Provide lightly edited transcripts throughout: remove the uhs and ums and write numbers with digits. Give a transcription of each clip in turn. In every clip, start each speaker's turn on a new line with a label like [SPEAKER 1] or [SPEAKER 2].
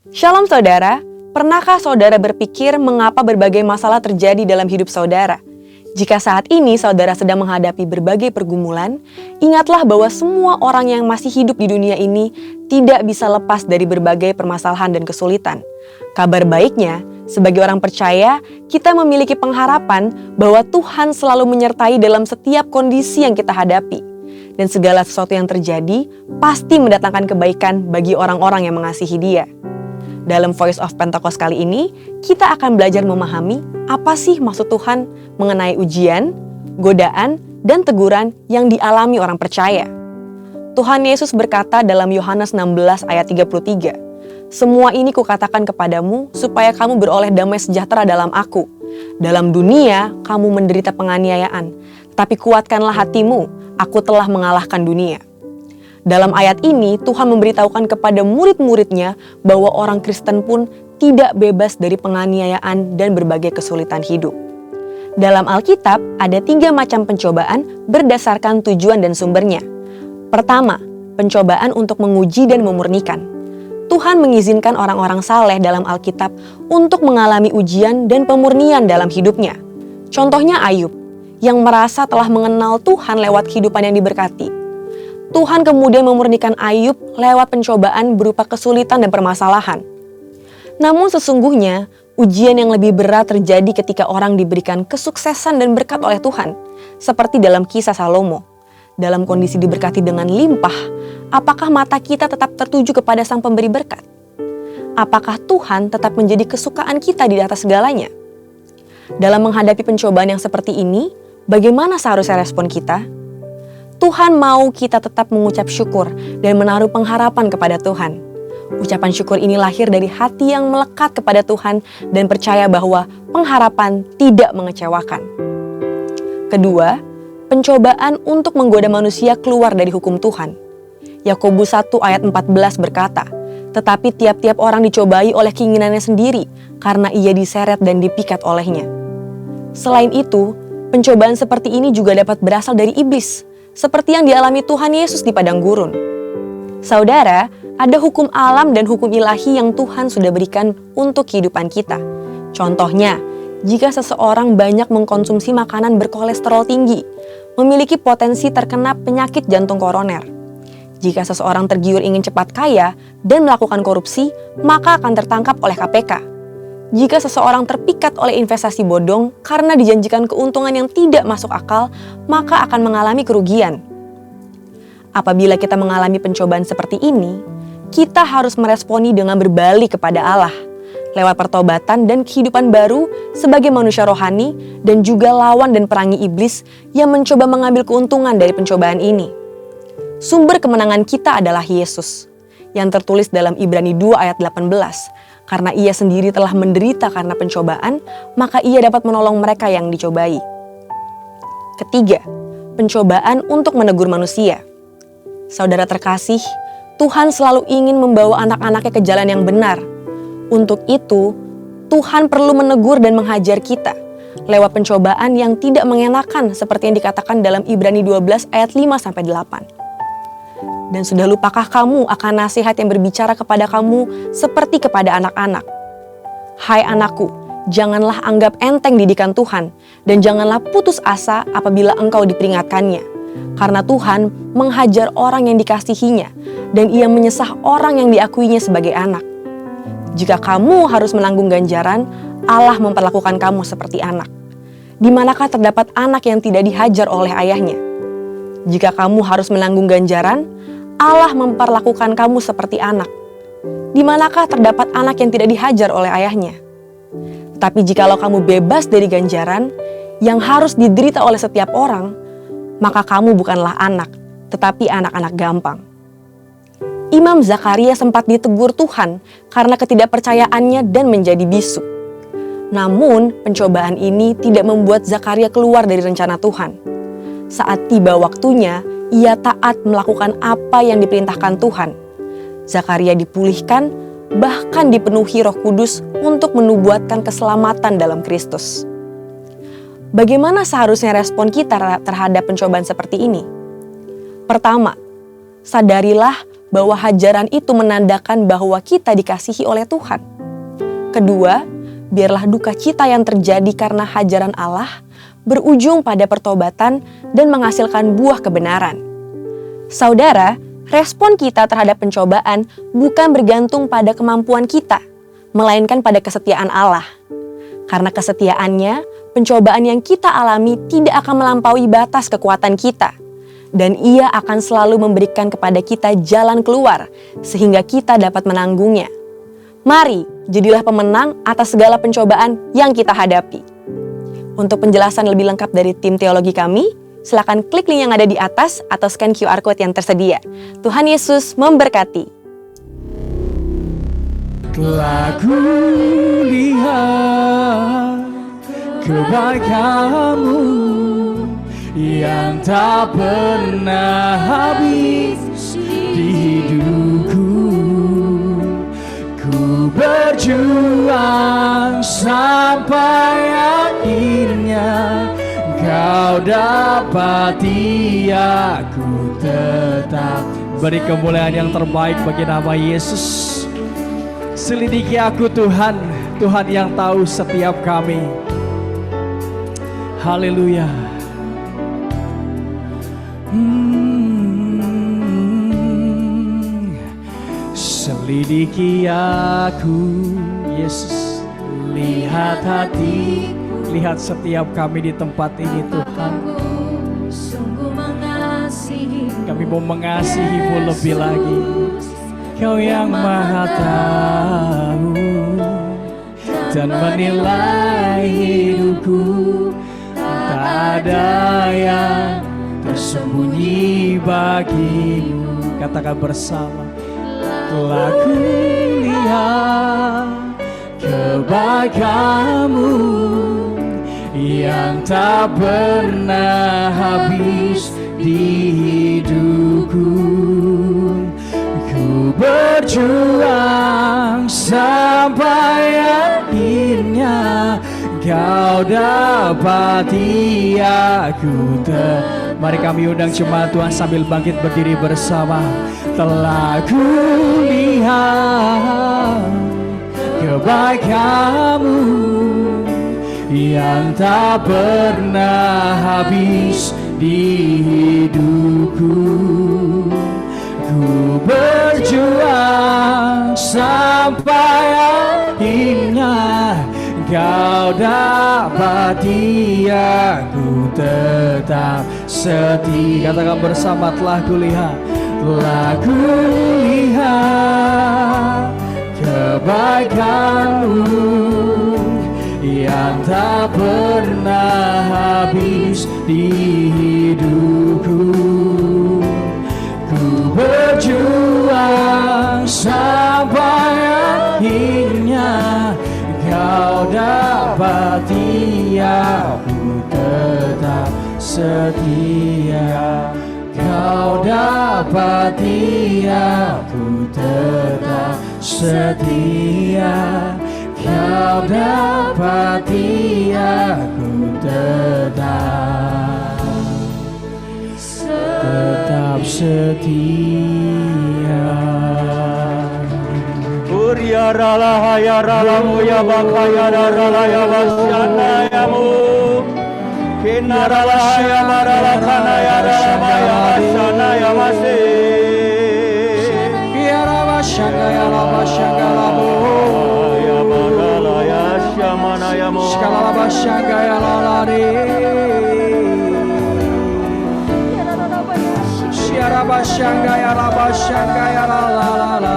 [SPEAKER 1] Shalom saudara, pernahkah saudara berpikir mengapa berbagai masalah terjadi dalam hidup saudara? Jika saat ini saudara sedang menghadapi berbagai pergumulan, ingatlah bahwa semua orang yang masih hidup di dunia ini tidak bisa lepas dari berbagai permasalahan dan kesulitan. Kabar baiknya, sebagai orang percaya, kita memiliki pengharapan bahwa Tuhan selalu menyertai dalam setiap kondisi yang kita hadapi. Dan segala sesuatu yang terjadi pasti mendatangkan kebaikan bagi orang-orang yang mengasihi Dia. Dalam Voice of Pentecost kali ini, kita akan belajar memahami apa sih maksud Tuhan mengenai ujian, godaan, dan teguran yang dialami orang percaya. Tuhan Yesus berkata dalam Yohanes 16 ayat 33, "Semua ini kukatakan kepadamu supaya kamu beroleh damai sejahtera dalam Aku. Dalam dunia kamu menderita penganiayaan, tapi kuatkanlah hatimu, Aku telah mengalahkan dunia." Dalam ayat ini, Tuhan memberitahukan kepada murid-muridnya bahwa orang Kristen pun tidak bebas dari penganiayaan dan berbagai kesulitan hidup. Dalam Alkitab, ada 3 macam pencobaan berdasarkan tujuan dan sumbernya. Pertama, pencobaan untuk menguji dan memurnikan. Tuhan mengizinkan orang-orang saleh dalam Alkitab untuk mengalami ujian dan pemurnian dalam hidupnya. Contohnya Ayub, yang merasa telah mengenal Tuhan lewat kehidupan yang diberkati. Tuhan kemudian memurnikan Ayub lewat pencobaan berupa kesulitan dan permasalahan. Namun sesungguhnya, ujian yang lebih berat terjadi ketika orang diberikan kesuksesan dan berkat oleh Tuhan, seperti dalam kisah Salomo. Dalam kondisi diberkati dengan limpah, apakah mata kita tetap tertuju kepada Sang Pemberi berkat? Apakah Tuhan tetap menjadi kesukaan kita di atas segalanya? Dalam menghadapi pencobaan yang seperti ini, bagaimana seharusnya respon kita? Tuhan mau kita tetap mengucap syukur dan menaruh pengharapan kepada Tuhan. Ucapan syukur ini lahir dari hati yang melekat kepada Tuhan dan percaya bahwa pengharapan tidak mengecewakan. Kedua, pencobaan untuk menggoda manusia keluar dari hukum Tuhan. Yakobus 1 ayat 14 berkata, "Tetapi tiap-tiap orang dicobai oleh keinginannya sendiri karena ia diseret dan dipikat olehnya." Selain itu, pencobaan seperti ini juga dapat berasal dari iblis, seperti yang dialami Tuhan Yesus di padang gurun. Saudara, ada hukum alam dan hukum ilahi yang Tuhan sudah berikan untuk kehidupan kita. Contohnya, jika seseorang banyak mengkonsumsi makanan berkolesterol tinggi, memiliki potensi terkena penyakit jantung koroner. Jika seseorang tergiur ingin cepat kaya dan melakukan korupsi, maka akan tertangkap oleh KPK. Jika seseorang terpikat oleh investasi bodong karena dijanjikan keuntungan yang tidak masuk akal, maka akan mengalami kerugian. Apabila kita mengalami pencobaan seperti ini, kita harus meresponi dengan berbalik kepada Allah, lewat pertobatan dan kehidupan baru sebagai manusia rohani dan juga lawan dan perangi iblis yang mencoba mengambil keuntungan dari pencobaan ini. Sumber kemenangan kita adalah Yesus, yang tertulis dalam Ibrani 2 ayat 18. Karena ia sendiri telah menderita karena pencobaan, maka ia dapat menolong mereka yang dicobai. Ketiga, pencobaan untuk menegur manusia. Saudara terkasih, Tuhan selalu ingin membawa anak-anaknya ke jalan yang benar. Untuk itu, Tuhan perlu menegur dan menghajar kita lewat pencobaan yang tidak mengenakan seperti yang dikatakan dalam Ibrani 12 ayat 5-8. Dan sudah lupakah kamu akan nasihat yang berbicara kepada kamu seperti kepada anak-anak? Hai anakku, janganlah anggap enteng didikan Tuhan, dan janganlah putus asa apabila engkau diperingatkannya. Karena Tuhan menghajar orang yang dikasihinya, dan ia menyesah orang yang diakuinya sebagai anak. Jika kamu harus menanggung ganjaran, Allah memperlakukan kamu seperti anak. Di manakah terdapat anak yang tidak dihajar oleh ayahnya? Jika kamu harus menanggung ganjaran, Allah memperlakukan kamu seperti anak. Di manakah terdapat anak yang tidak dihajar oleh ayahnya? Tapi jikalau kamu bebas dari ganjaran yang harus diderita oleh setiap orang, maka kamu bukanlah anak, tetapi anak-anak gampang. Imam Zakaria sempat ditegur Tuhan karena ketidakpercayaannya dan menjadi bisu. Namun, pencobaan ini tidak membuat Zakaria keluar dari rencana Tuhan. Saat tiba waktunya, ia taat melakukan apa yang diperintahkan Tuhan. Zakaria dipulihkan, bahkan dipenuhi Roh Kudus untuk menubuatkan keselamatan dalam Kristus. Bagaimana seharusnya respon kita terhadap pencobaan seperti ini? Pertama, sadarilah bahwa hajaran itu menandakan bahwa kita dikasihi oleh Tuhan. Kedua, biarlah duka cita yang terjadi karena hajaran Allah berujung pada pertobatan dan menghasilkan buah kebenaran. Saudara, respon kita terhadap pencobaan bukan bergantung pada kemampuan kita, melainkan pada kesetiaan Allah. Karena kesetiaannya, pencobaan yang kita alami tidak akan melampaui batas kekuatan kita. Dan Ia akan selalu memberikan kepada kita jalan keluar, sehingga kita dapat menanggungnya. Mari, jadilah pemenang atas segala pencobaan yang kita hadapi. Untuk penjelasan lebih lengkap dari tim teologi kami, silakan klik link yang ada di atas atau scan QR Code yang tersedia. Tuhan Yesus memberkati.
[SPEAKER 2] Telah kulihat kebaikan-Mu yang tak pernah habis di hidupku. Ku berjuang sampai akhirnya Kau dapati aku tetap. Beri kemuliaan yang terbaik bagi nama Yesus. Selidiki aku Tuhan, Tuhan yang tahu setiap kami. Haleluya. Selidiki aku Yesus, lihat hati, lihat setiap kami di tempat ini Tuhan. Kami mau mengasihi-Mu lebih lagi. Kau yang Maha tahu dan menilai hidupku. Tak ada yang tersembunyi bagimu. Katakan bersama. Telah kulihat kebaikan-Mu yang tak pernah habis di hidupku. Ku berjuang sampai akhirnya Kau dapati aku. Mari kami undang jemaat Tuhan sambil bangkit berdiri bersama. Telah kulihat kebaikan-Mu yang tak pernah habis di hidupku. Ku berjuang sampai akhirnya Kau dapati aku tetap setia. Katakan bersama. Telah kulihat kebaikan-Mu yang tak pernah habis di hidupku. Ku berjuang sampai akhirnya Kau dapati aku tetap setia. Kau dapati aku tetap setia. Kau dapati aku tetap setia.
[SPEAKER 3] Urya rala ya ralamu ya bakaya rala ya basyana yamu. Kinarala ya marala kana ya rala ya basyana ya masih.
[SPEAKER 2] Ya rala shanga ya rala shanga lamu.
[SPEAKER 3] Ya marala ya syamana yamu.
[SPEAKER 2] Skala la shanga ya rala re. Ya rala shanga ya rala shanga ya rala la la la.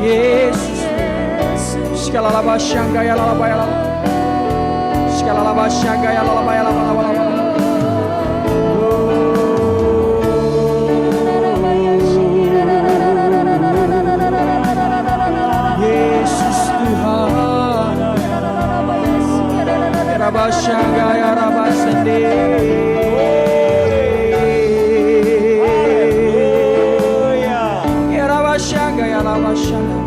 [SPEAKER 2] Yesus, skala la shanga ya la la ya la. Skala la shanga ya la la ya la la. Yesus Tuhan, ya Rabba shanga ya Rabba sendiri. Ya Rabba shanga ya Rabba shanga.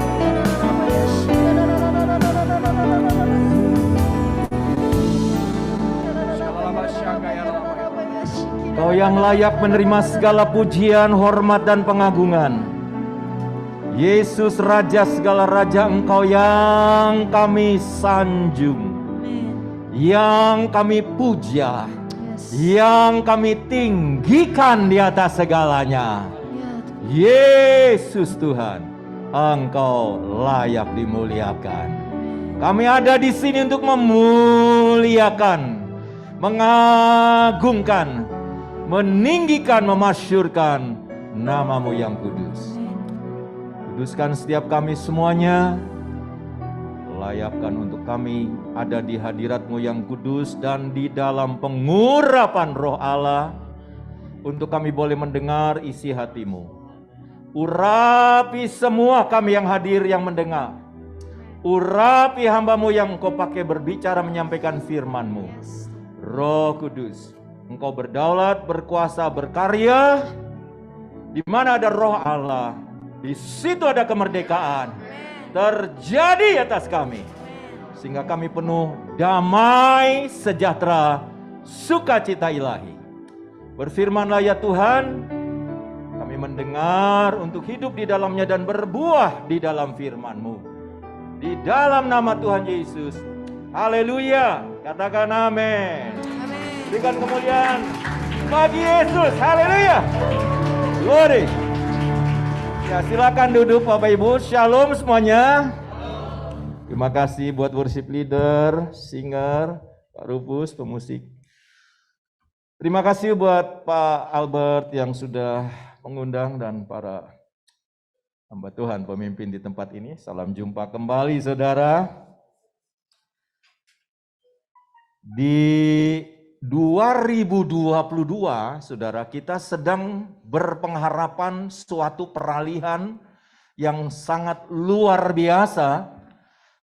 [SPEAKER 3] Engkau yang layak menerima segala pujian, hormat, dan pengagungan. Yesus Raja segala Raja, Engkau yang kami sanjung, yang kami puja, yang kami tinggikan di atas segalanya. Yesus Tuhan, Engkau layak dimuliakan. Kami ada di sini untuk memuliakan, mengagungkan, meninggikan, memasyurkan nama-Mu yang kudus. Kuduskan setiap kami semuanya. Layakkan untuk kami ada di hadirat-Mu yang kudus dan di dalam pengurapan Roh Allah, untuk kami boleh mendengar isi hati-Mu. Urapi semua kami yang hadir, yang mendengar. Urapi hamba-Mu yang Engkau pakai berbicara, menyampaikan firman-Mu. Roh Kudus, Engkau berdaulat, berkuasa, berkarya. Di mana ada Roh Allah, di situ ada kemerdekaan terjadi atas kami, sehingga kami penuh damai, sejahtera, sukacita ilahi. Berfirmanlah ya Tuhan, kami mendengar untuk hidup di dalamnya dan berbuah di dalam firman-Mu. Di dalam nama Tuhan Yesus. Haleluya. Katakan amin. Berikan kemuliaan bagi Yesus. Haleluya. Glory. Ya, silakan duduk Bapak Ibu. Shalom semuanya. Terima kasih buat worship leader, singer, Pak Rufus, pemusik. Terima kasih buat Pak Albert yang sudah mengundang dan para hamba Tuhan, pemimpin di tempat ini. Salam jumpa kembali saudara. Di 2022, saudara, kita sedang berpengharapan suatu peralihan yang sangat luar biasa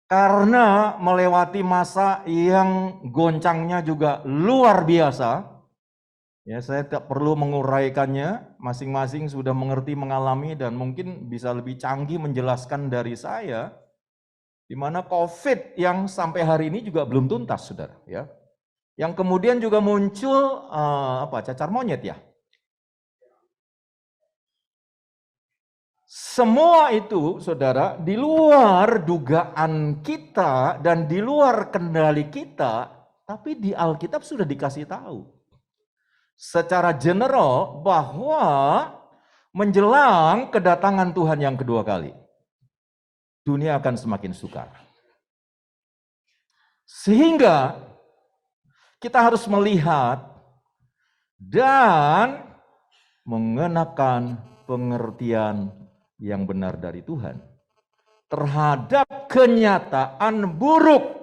[SPEAKER 3] karena melewati masa yang goncangnya juga luar biasa. Ya, saya tidak perlu menguraikannya, masing-masing sudah mengerti, mengalami, dan mungkin bisa lebih canggih menjelaskan dari saya, di mana COVID yang sampai hari ini juga belum tuntas, saudara. Ya, yang kemudian juga muncul cacar monyet ya. Semua itu, saudara, di luar dugaan kita dan di luar kendali kita, tapi di Alkitab sudah dikasih tahu secara general bahwa menjelang kedatangan Tuhan yang kedua kali, dunia akan semakin sukar. Sehingga kita harus melihat dan mengenakan pengertian yang benar dari Tuhan terhadap kenyataan buruk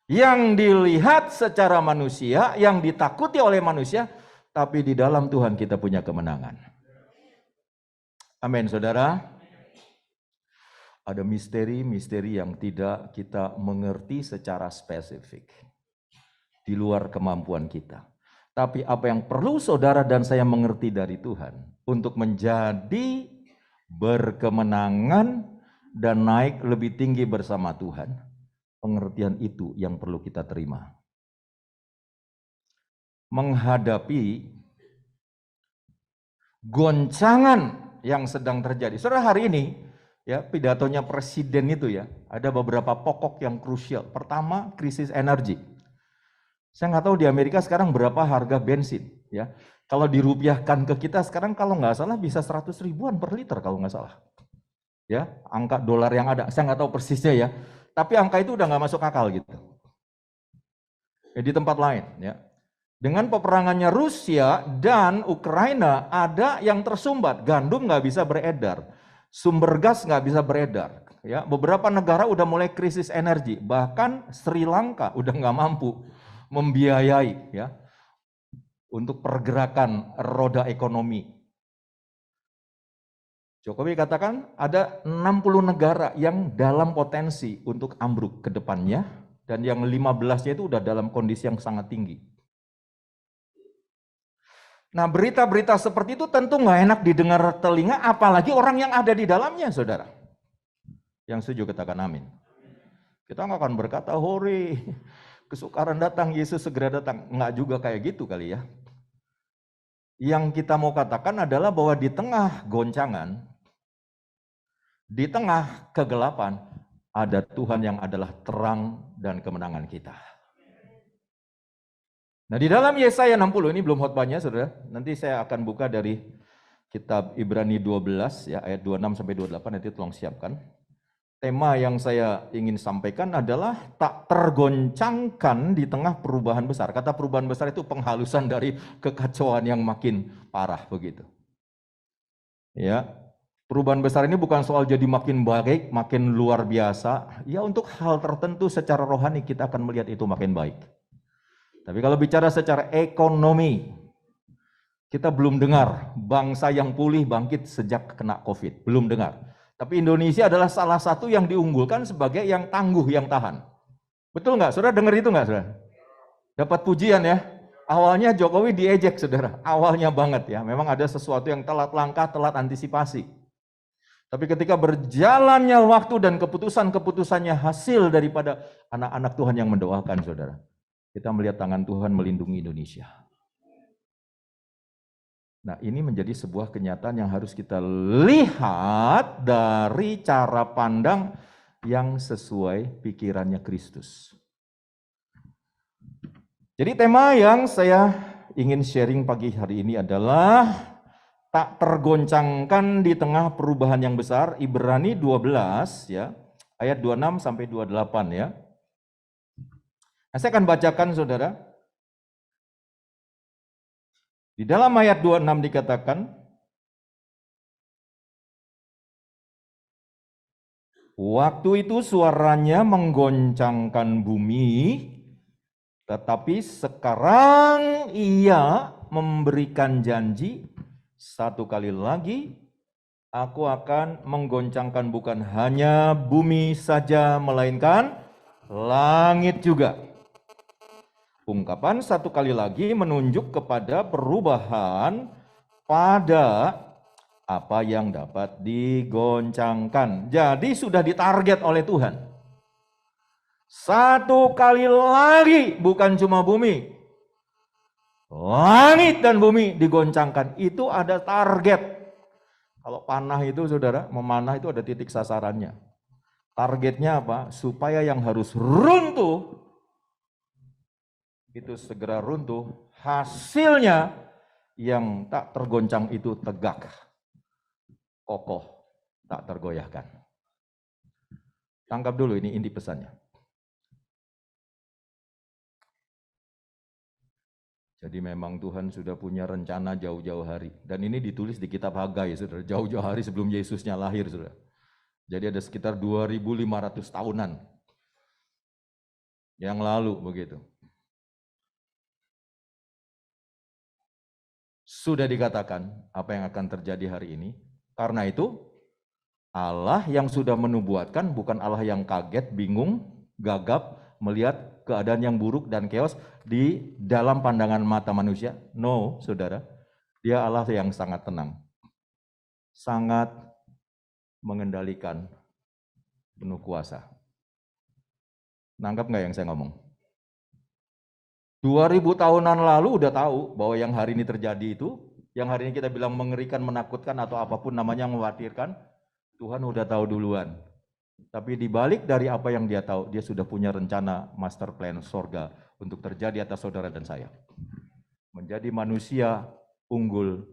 [SPEAKER 3] yang dilihat secara manusia, yang ditakuti oleh manusia, tapi di dalam Tuhan kita punya kemenangan. Amin, saudara. Ada misteri-misteri yang tidak kita mengerti secara spesifik, di luar kemampuan kita. Tapi apa yang perlu saudara dan saya mengerti dari Tuhan untuk menjadi berkemenangan dan naik lebih tinggi bersama Tuhan, pengertian itu yang perlu kita terima. Menghadapi goncangan yang sedang terjadi. Saudara, hari ini ya, pidatonya presiden itu ya, ada beberapa pokok yang krusial. Pertama, krisis energi. Saya nggak tahu di Amerika sekarang berapa harga bensin ya. Kalau dirupiahkan ke kita sekarang kalau nggak salah bisa 100 ribuan per liter kalau nggak salah. Ya, angka dolar yang ada, saya nggak tahu persisnya ya. Tapi angka itu udah nggak masuk akal gitu. Ya, di tempat lain ya. Dengan peperangannya Rusia dan Ukraina ada yang tersumbat, gandum nggak bisa beredar, sumber gas nggak bisa beredar. Ya, beberapa negara udah mulai krisis energi, bahkan Sri Lanka udah nggak mampu membiayai ya untuk pergerakan roda ekonomi. Jokowi katakan ada 60 negara yang dalam potensi untuk ambruk ke depannya, dan yang 15-nya itu udah dalam kondisi yang sangat tinggi. Nah, berita-berita seperti itu tentu nggak enak didengar telinga, apalagi orang yang ada di dalamnya, saudara. Yang setuju katakan amin. Kita nggak akan berkata, hore, kesukaran datang, Yesus segera datang. Nggak juga kayak gitu kali ya. Yang kita mau katakan adalah bahwa di tengah goncangan, di tengah kegelapan, ada Tuhan yang adalah terang dan kemenangan kita. Nah, di dalam Yesaya 60, ini belum khotbahnya Saudara. Nanti saya akan buka dari kitab Ibrani 12 ya, ayat 26 sampai 28, nanti tolong siapkan. Tema yang saya ingin sampaikan adalah tak tergoncangkan di tengah perubahan besar. Kata perubahan besar itu penghalusan dari kekacauan yang makin parah begitu. Ya, perubahan besar ini bukan soal jadi makin baik, makin luar biasa. Ya, untuk hal tertentu secara rohani kita akan melihat itu makin baik. Tapi kalau bicara secara ekonomi, kita belum dengar bangsa yang pulih bangkit sejak kena COVID. Belum dengar. Tapi Indonesia adalah salah satu yang diunggulkan sebagai yang tangguh, yang tahan. Betul nggak? Saudara dengar itu nggak, Saudara? Dapat pujian ya. Awalnya Jokowi diejek, Saudara. Awalnya banget ya. Memang ada sesuatu yang telat langkah, telat antisipasi. Tapi ketika berjalannya waktu dan keputusan-keputusannya hasil daripada anak-anak Tuhan yang mendoakan, Saudara. Kita melihat tangan Tuhan melindungi Indonesia. Nah, ini menjadi sebuah kenyataan yang harus kita lihat dari cara pandang yang sesuai pikirannya Kristus. Jadi tema yang saya ingin sharing pagi hari ini adalah tak tergoncangkan di tengah perubahan yang besar. Ibrani 12 ya, ayat 26 sampai 28 ya. Nah, saya akan bacakan Saudara. Di dalam ayat 26 dikatakan, waktu itu suaranya menggoncangkan bumi, tetapi sekarang ia memberikan janji, satu kali lagi aku akan menggoncangkan bukan hanya bumi saja, melainkan langit juga. Ungkapan satu kali lagi menunjuk kepada perubahan pada apa yang dapat digoncangkan. Jadi sudah ditarget oleh Tuhan. Satu kali lagi, bukan cuma bumi. Langit dan bumi digoncangkan. Itu ada target. Kalau panah itu Saudara, memanah itu ada titik sasarannya. Targetnya apa? Supaya yang harus runtuh itu segera runtuh, hasilnya yang tak tergoncang itu tegak, kokoh, tak tergoyahkan. Tangkap dulu ini inti pesannya. Jadi memang Tuhan sudah punya rencana jauh-jauh hari. Dan ini ditulis di kitab Hagai, Saudara, jauh-jauh hari sebelum Yesusnya lahir, Saudara. Jadi ada sekitar 2.500 tahunan yang lalu begitu. Sudah dikatakan apa yang akan terjadi hari ini. Karena itu Allah yang sudah menubuatkan bukan Allah yang kaget, bingung, gagap melihat keadaan yang buruk dan chaos di dalam pandangan mata manusia. No, Saudara. Dia Allah yang sangat tenang. Sangat mengendalikan, penuh kuasa. Nangkap nggak yang saya ngomong? 2000 tahunan lalu udah tahu bahwa yang hari ini terjadi itu, yang hari ini kita bilang mengerikan, menakutkan atau apapun namanya yang mengkhawatirkan, Tuhan udah tahu duluan. Tapi dibalik dari apa yang dia tahu, dia sudah punya rencana master plan sorga untuk terjadi atas saudara dan saya. Menjadi manusia unggul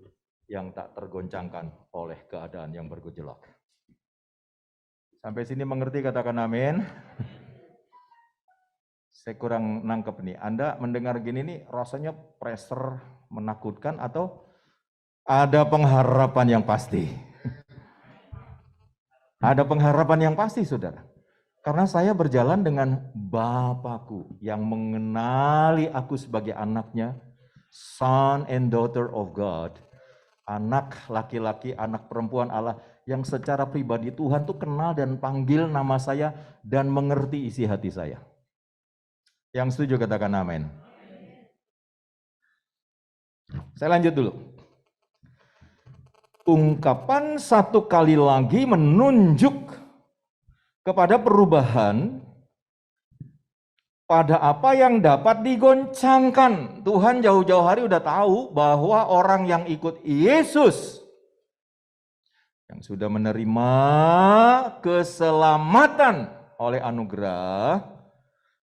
[SPEAKER 3] yang tak tergoncangkan oleh keadaan yang bergejolak. Sampai sini mengerti, katakan amin. Saya kurang nangkep nih. Anda mendengar gini nih rasanya pressure, menakutkan atau ada pengharapan yang pasti? Ada pengharapan yang pasti, Saudara. Karena saya berjalan dengan Bapakku yang mengenali aku sebagai anaknya, son and daughter of God. Anak laki-laki, anak perempuan Allah yang secara pribadi Tuhan tuh kenal dan panggil nama saya dan mengerti isi hati saya. Yang setuju katakan amin. Saya lanjut dulu. Ungkapan satu kali lagi menunjuk kepada perubahan pada apa yang dapat digoncangkan. Tuhan jauh-jauh hari udah tahu bahwa orang yang ikut Yesus, yang sudah menerima keselamatan oleh anugerah,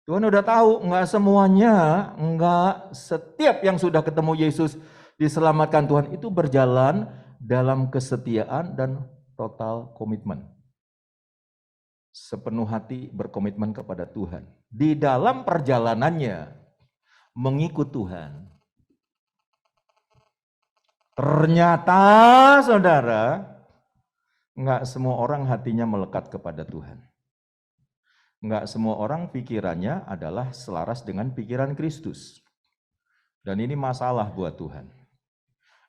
[SPEAKER 3] Tuhan udah tahu enggak semuanya, enggak setiap yang sudah ketemu Yesus diselamatkan Tuhan itu berjalan dalam kesetiaan dan total komitmen. Sepenuh hati berkomitmen kepada Tuhan. Di dalam perjalanannya mengikut Tuhan. Ternyata saudara, enggak semua orang hatinya melekat kepada Tuhan. Enggak semua orang pikirannya adalah selaras dengan pikiran Kristus. Dan ini masalah buat Tuhan.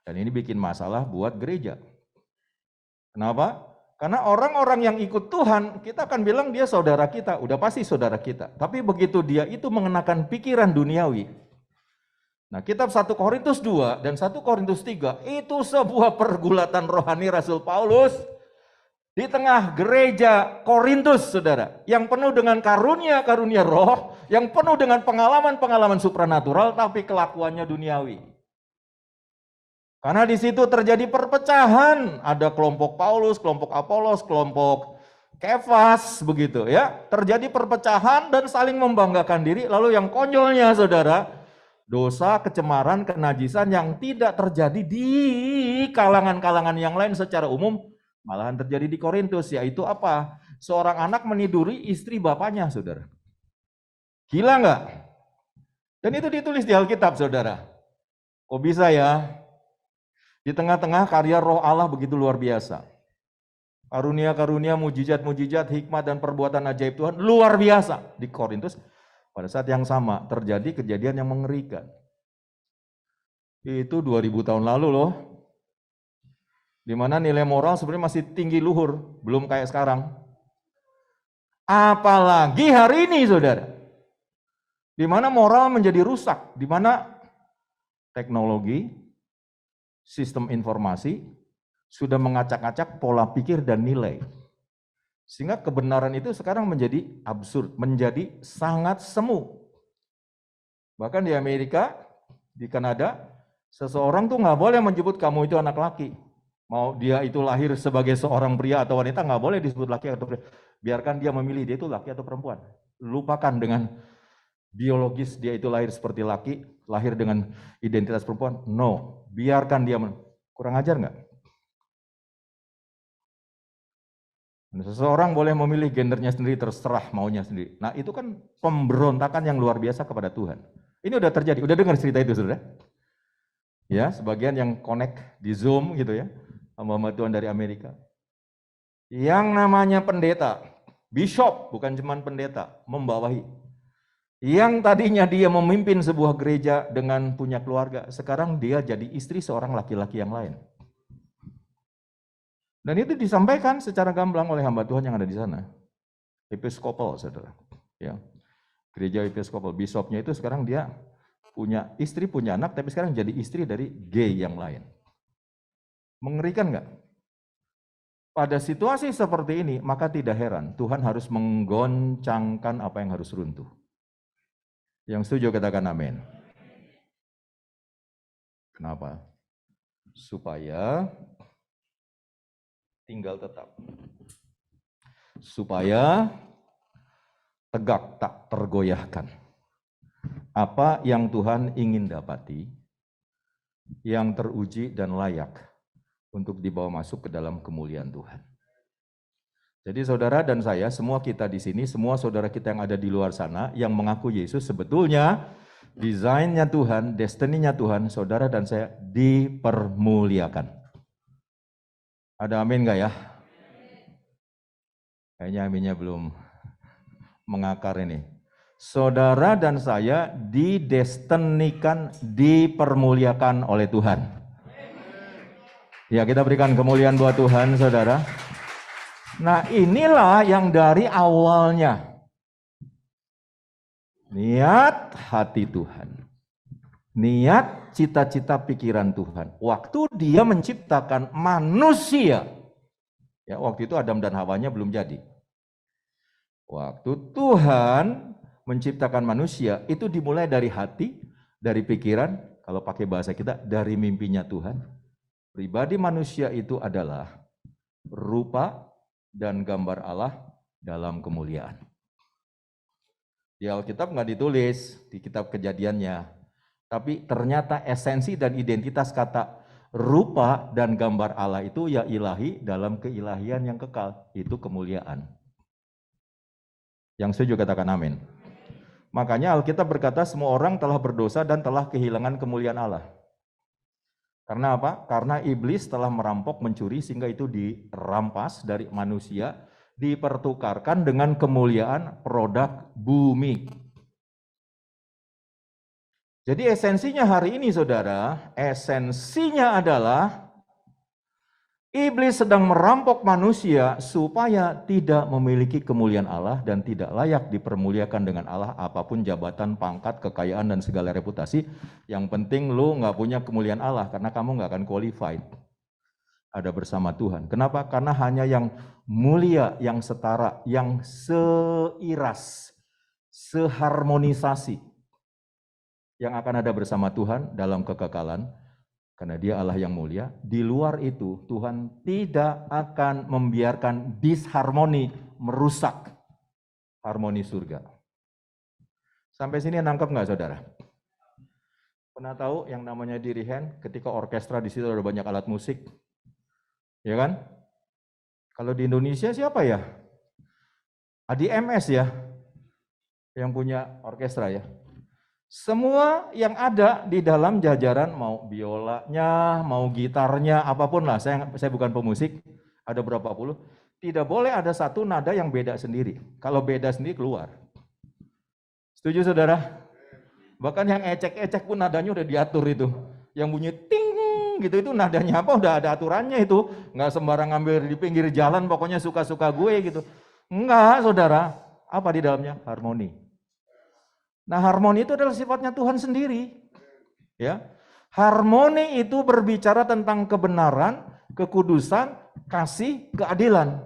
[SPEAKER 3] Dan ini bikin masalah buat gereja. Kenapa? Karena orang-orang yang ikut Tuhan, kita akan bilang dia saudara kita, udah pasti saudara kita. Tapi begitu dia itu mengenakan pikiran duniawi. Nah, kitab 1 Korintus 2 dan 1 Korintus 3 itu sebuah pergulatan rohani Rasul Paulus di tengah gereja Korintus, saudara, yang penuh dengan karunia-karunia roh, yang penuh dengan pengalaman-pengalaman supranatural, tapi kelakuannya duniawi. Karena di situ terjadi perpecahan, ada kelompok Paulus, kelompok Apolos, kelompok Kefas, begitu ya. Terjadi perpecahan dan saling membanggakan diri, lalu yang konyolnya saudara, dosa, kecemaran, kenajisan yang tidak terjadi di kalangan-kalangan yang lain secara umum, malahan terjadi di Korintus, yaitu apa? Seorang anak meniduri istri bapaknya, saudara. Gila nggak? Dan itu ditulis di Alkitab, saudara. Kok bisa ya? Di tengah-tengah karya roh Allah begitu luar biasa. Karunia-karunia, mujizat-mujizat, hikmat dan perbuatan ajaib Tuhan luar biasa di Korintus. Pada saat yang sama terjadi kejadian yang mengerikan. Itu 2000 tahun lalu loh. Di mana nilai moral sebenarnya masih tinggi luhur, belum kayak sekarang. Apalagi hari ini, saudara. Di mana moral menjadi rusak, di mana teknologi, sistem informasi sudah mengacak-acak pola pikir dan nilai. Sehingga kebenaran itu sekarang menjadi absurd, menjadi sangat semu. Bahkan di Amerika, di Kanada, seseorang tuh nggak boleh menyebut kamu itu anak laki. Mau dia itu lahir sebagai seorang pria atau wanita, nggak boleh disebut laki atau pria. Biarkan dia memilih dia itu laki atau perempuan. Lupakan dengan biologis dia itu lahir seperti laki, lahir dengan identitas perempuan. No, biarkan dia. Kurang ajar nggak? Seseorang boleh memilih gendernya sendiri, terserah maunya sendiri. Nah itu kan pemberontakan yang luar biasa kepada Tuhan. Ini udah terjadi, udah dengar cerita itu saudara? Ya, sebagian yang connect di Zoom gitu ya, hamba-hamba Tuhan dari Amerika. Yang namanya pendeta, bishop, bukan cuma pendeta, membawahi. Yang tadinya dia memimpin sebuah gereja dengan punya keluarga, sekarang dia jadi istri seorang laki-laki yang lain. Dan itu disampaikan secara gamblang oleh hamba Tuhan yang ada di sana. Episkopal, saudara. Ya. Gereja Episkopal, bishopnya itu sekarang dia punya istri, punya anak, tapi sekarang jadi istri dari gay yang lain. Mengerikan nggak? Pada situasi seperti ini, maka tidak heran Tuhan harus menggoncangkan apa yang harus runtuh. Yang setuju katakan amin. Kenapa? Supaya tinggal tetap. Supaya tegak tak tergoyahkan. Apa yang Tuhan ingin dapati, yang teruji dan layak untuk dibawa masuk ke dalam kemuliaan Tuhan. Jadi saudara dan saya, semua kita di sini, semua saudara kita yang ada di luar sana, yang mengaku Yesus, sebetulnya desainnya Tuhan, destininya Tuhan, saudara dan saya dipermuliakan. Ada amin nggak ya? Kayaknya aminnya belum mengakar ini. Saudara dan saya didestinikan, dipermuliakan oleh Tuhan. Ya, kita berikan kemuliaan buat Tuhan, saudara. Nah, inilah yang dari awalnya. Niat hati Tuhan. Niat cita-cita pikiran Tuhan. Waktu dia menciptakan manusia. Ya, waktu itu Adam dan Hawanya belum jadi. Waktu Tuhan menciptakan manusia itu dimulai dari hati, dari pikiran, kalau pakai bahasa kita dari mimpinya Tuhan. Pribadi manusia itu adalah rupa dan gambar Allah dalam kemuliaan. Di Alkitab nggak ditulis, di kitab Kejadiannya. Tapi ternyata esensi dan identitas kata rupa dan gambar Allah itu ya ilahi dalam keilahian yang kekal. Itu kemuliaan. Yang setuju katakan amin. Makanya Alkitab berkata semua orang telah berdosa dan telah kehilangan kemuliaan Allah. Karena apa? Karena iblis telah merampok, mencuri sehingga itu dirampas dari manusia, dipertukarkan dengan kemuliaan produk bumi. Jadi esensinya hari ini saudara, esensinya adalah iblis sedang merampok manusia supaya tidak memiliki kemuliaan Allah dan tidak layak dipermuliakan dengan Allah apapun jabatan, pangkat, kekayaan, dan segala reputasi. Yang penting lu nggak punya kemuliaan Allah karena kamu nggak akan qualified ada bersama Tuhan. Kenapa? Karena hanya yang mulia, yang setara, yang seiras, seharmonisasi yang akan ada bersama Tuhan dalam kekekalan. Karena dia Allah yang mulia, di luar itu Tuhan tidak akan membiarkan disharmoni merusak harmoni surga. Sampai sini nangkep nggak saudara? Pernah tahu yang namanya dirigen ketika orkestra di situ ada banyak alat musik? Ya kan? Kalau di Indonesia siapa ya? ADMS ya, yang punya orkestra ya. Semua yang ada di dalam jajaran, mau biolanya, mau gitarnya, apapun lah, saya bukan pemusik, ada berapa puluh, tidak boleh ada satu nada yang beda sendiri. Kalau beda sendiri keluar. Setuju saudara? Bahkan yang ecek-ecek pun nadanya udah diatur itu. Yang bunyi ting gitu itu nadanya apa udah ada aturannya itu. Nggak sembarang ngambil di pinggir jalan pokoknya suka-suka gue gitu. Enggak saudara, apa di dalamnya? Harmoni. Nah, harmoni itu adalah sifatnya Tuhan sendiri. Ya. Harmoni itu berbicara tentang kebenaran, kekudusan, kasih, keadilan.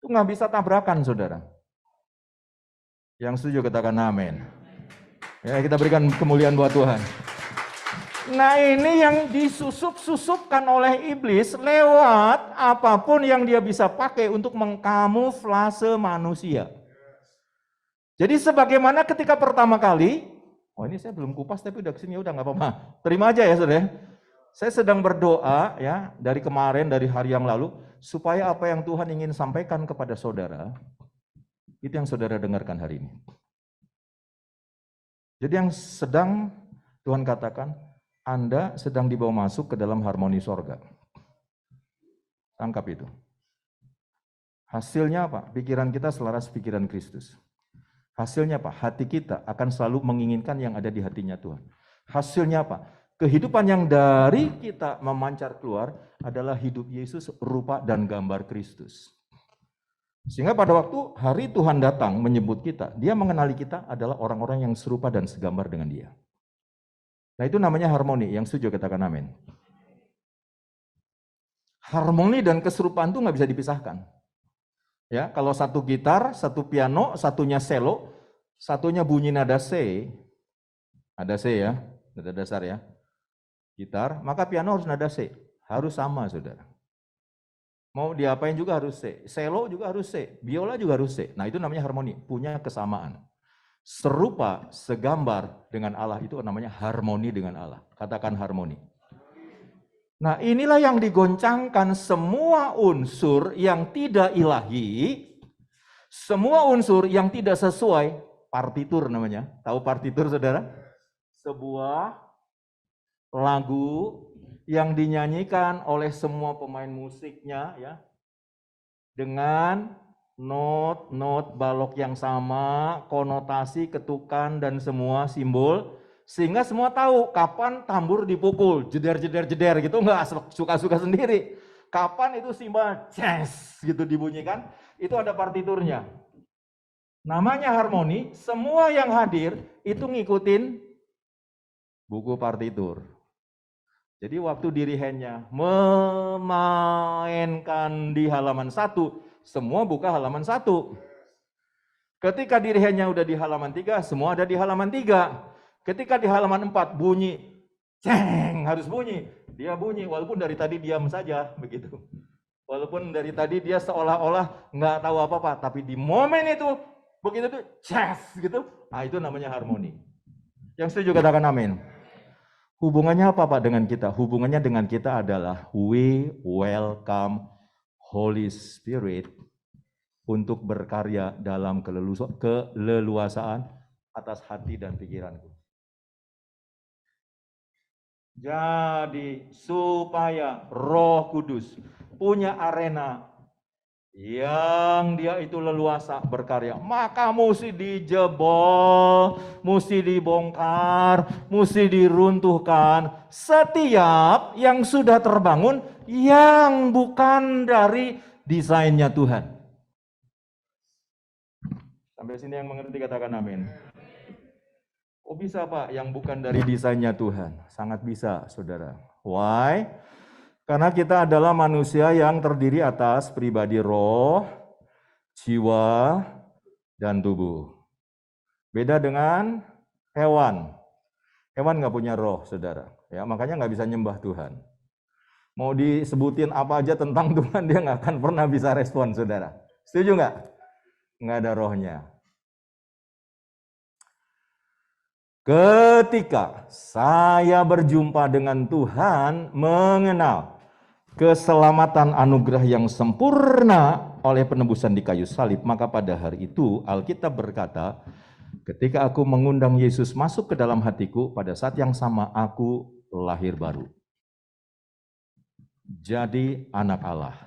[SPEAKER 3] Itu nggak bisa tabrakan, saudara. Yang setuju katakan amin. Ya, kita berikan kemuliaan buat Tuhan. Nah, ini yang disusup-susupkan oleh iblis lewat apapun yang dia bisa pakai untuk mengkamuflase manusia. Jadi sebagaimana ketika pertama kali, ini saya belum kupas tapi udah kesini, udah nggak apa-apa. Terima aja ya saudara. Saya sedang berdoa ya dari kemarin, dari hari yang lalu, supaya apa yang Tuhan ingin sampaikan kepada saudara, itu yang saudara dengarkan hari ini. Jadi yang sedang Tuhan katakan, Anda sedang dibawa masuk ke dalam harmoni sorga. Tangkap itu. Hasilnya apa? Pikiran kita selaras pikiran Kristus. Hasilnya apa? Hati kita akan selalu menginginkan yang ada di hatinya Tuhan. Hasilnya apa? Kehidupan yang dari kita memancar keluar adalah hidup Yesus, rupa dan gambar Kristus. Sehingga pada waktu hari Tuhan datang menyebut kita, dia mengenali kita adalah orang-orang yang serupa dan segambar dengan dia. Nah itu namanya harmoni, yang setuju katakan amin. Harmoni dan keserupaan itu nggak bisa dipisahkan. Ya, kalau satu gitar, satu piano, satunya cello, satunya bunyi nada C. Nada C ya, nada dasar ya. Gitar, maka piano harus nada C. Harus sama, saudara. Mau diapain juga harus C. Cello juga harus C. Biola juga harus C. Nah, itu namanya harmoni, punya kesamaan. Serupa, segambar dengan Allah itu namanya harmoni dengan Allah. Katakan harmoni. Nah, inilah yang digoncangkan semua unsur yang tidak ilahi, semua unsur yang tidak sesuai, partitur namanya. Tahu partitur, saudara? Sebuah lagu yang dinyanyikan oleh semua pemain musiknya ya, dengan not balok yang sama, konotasi, ketukan, dan semua simbol. Sehingga semua tahu kapan tambur dipukul, jeder gitu, nggak suka-suka sendiri. Kapan itu simbol jazz gitu dibunyikan, itu ada partiturnya. Namanya harmoni, semua yang hadir itu ngikutin buku partitur. Jadi waktu dirigennya memainkan di halaman 1, semua buka halaman 1. Ketika dirinya udah di halaman 3, semua ada di halaman 3. Ketika di halaman 4 bunyi, ceng, harus bunyi. Dia bunyi, walaupun dari tadi diam saja, begitu. Walaupun dari tadi dia seolah-olah nggak tahu apa-apa, tapi di momen itu, begitu tuh, ces, gitu. Nah, itu namanya harmoni. Yang setuju katakan amin. Hubungannya apa Pak dengan kita? Hubungannya dengan kita adalah we welcome Holy Spirit untuk berkarya dalam keleluasaan atas hati dan pikiranku. Jadi supaya Roh Kudus punya arena yang dia itu leluasa berkarya, maka mesti dijebol, mesti dibongkar, mesti diruntuhkan setiap yang sudah terbangun yang bukan dari desainnya Tuhan. Sampai sini yang mengerti katakan amin. Oh bisa Pak, yang bukan dari desainnya Tuhan? Sangat bisa, saudara. Why? Karena kita adalah manusia yang terdiri atas pribadi roh, jiwa, dan tubuh. Beda dengan hewan. Hewan nggak punya roh, saudara. Ya, makanya nggak bisa nyembah Tuhan. Mau disebutin apa aja tentang Tuhan, dia nggak akan pernah bisa respon, saudara. Setuju nggak? Nggak ada rohnya. Ketika saya berjumpa dengan Tuhan, mengenal keselamatan anugerah yang sempurna oleh penebusan di kayu salib, maka pada hari itu Alkitab berkata, ketika aku mengundang Yesus masuk ke dalam hatiku, pada saat yang sama aku lahir baru. Jadi anak Allah.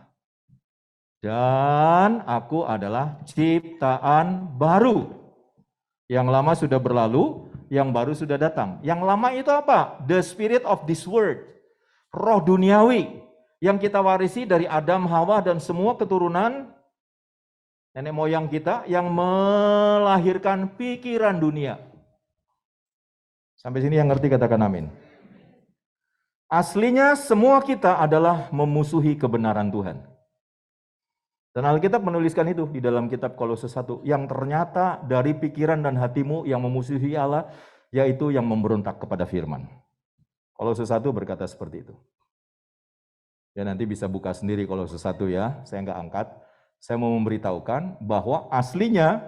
[SPEAKER 3] Dan aku adalah ciptaan baru. Yang lama sudah berlalu, yang baru sudah datang. Yang lama itu apa? The spirit of this world. Roh duniawi yang kita warisi dari Adam, Hawa, dan semua keturunan nenek moyang kita yang melahirkan pikiran dunia. Sampai sini yang ngerti katakan amin. Aslinya semua kita adalah memusuhi kebenaran Tuhan. Dan Alkitab menuliskan itu di dalam kitab Kolose 1, yang ternyata dari pikiran dan hatimu yang memusuhi Allah, yaitu yang memberontak kepada firman. Kolose 1 berkata seperti itu. Ya nanti bisa buka sendiri Kolose 1 ya, saya nggak angkat. Saya mau memberitahukan bahwa aslinya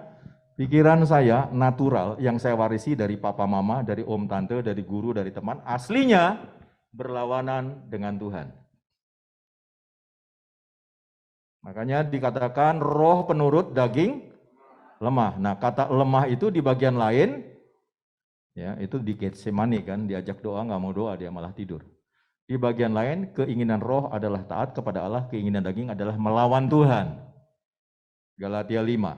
[SPEAKER 3] pikiran saya natural yang saya warisi dari papa mama, dari om tante, dari guru, dari teman, aslinya berlawanan dengan Tuhan. Makanya dikatakan roh penurut daging lemah. Nah, kata lemah itu di bagian lain, ya itu di Getsemani kan, diajak doa nggak mau doa, dia malah tidur. Di bagian lain, keinginan roh adalah taat kepada Allah, keinginan daging adalah melawan Tuhan. Galatia 5.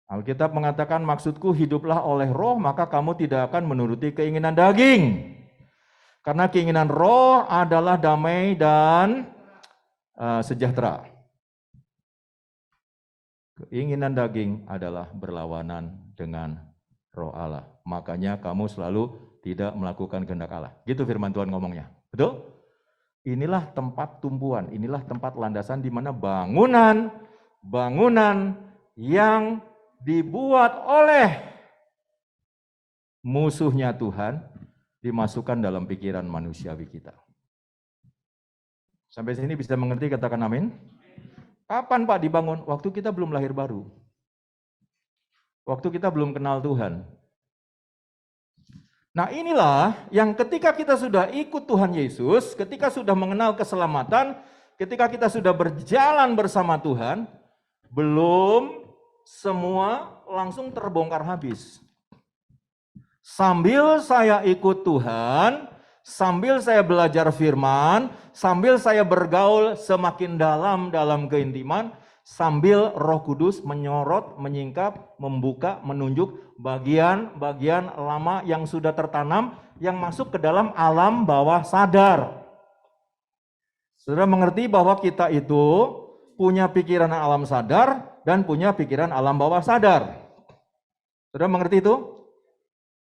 [SPEAKER 3] Alkitab mengatakan, maksudku hiduplah oleh roh, maka kamu tidak akan menuruti keinginan daging. Karena keinginan roh adalah damai dan sejahtera. Keinginan daging adalah berlawanan dengan roh Allah. Makanya kamu selalu tidak melakukan kehendak Allah. Gitu firman Tuhan ngomongnya. Betul? Inilah tempat tumpuan, inilah tempat landasan di mana bangunan yang dibuat oleh musuhnya Tuhan dimasukkan dalam pikiran manusiawi kita. Sampai sini bisa mengerti, katakan amin. Kapan Pak dibangun? Waktu kita belum lahir baru. Waktu kita belum kenal Tuhan. Nah inilah yang ketika kita sudah ikut Tuhan Yesus, ketika sudah mengenal keselamatan, ketika kita sudah berjalan bersama Tuhan, belum semua langsung terbongkar habis. Sambil saya ikut Tuhan, sambil saya belajar firman, sambil saya bergaul semakin dalam keintiman, sambil Roh Kudus menyorot, menyingkap, membuka, menunjuk bagian-bagian lama yang sudah tertanam, yang masuk ke dalam alam bawah sadar. Saudara mengerti bahwa kita itu punya pikiran alam sadar dan punya pikiran alam bawah sadar. Saudara mengerti itu?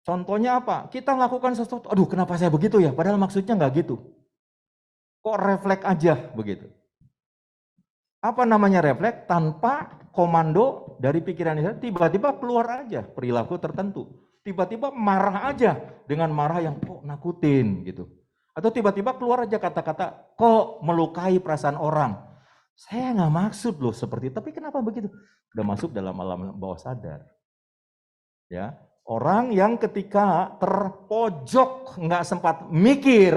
[SPEAKER 3] Contohnya apa? Kita lakukan sesuatu, aduh kenapa saya begitu ya? Padahal maksudnya nggak gitu. Kok refleks aja begitu? apa namanya refleks, tanpa komando dari pikiran kita, tiba-tiba keluar aja perilaku tertentu. Tiba-tiba marah aja dengan marah yang kok nakutin gitu. Atau tiba-tiba keluar aja kata-kata kok melukai perasaan orang. Saya nggak maksud loh seperti itu, tapi kenapa begitu? Udah masuk dalam alam bawah sadar. Ya, orang yang ketika terpojok nggak sempat mikir,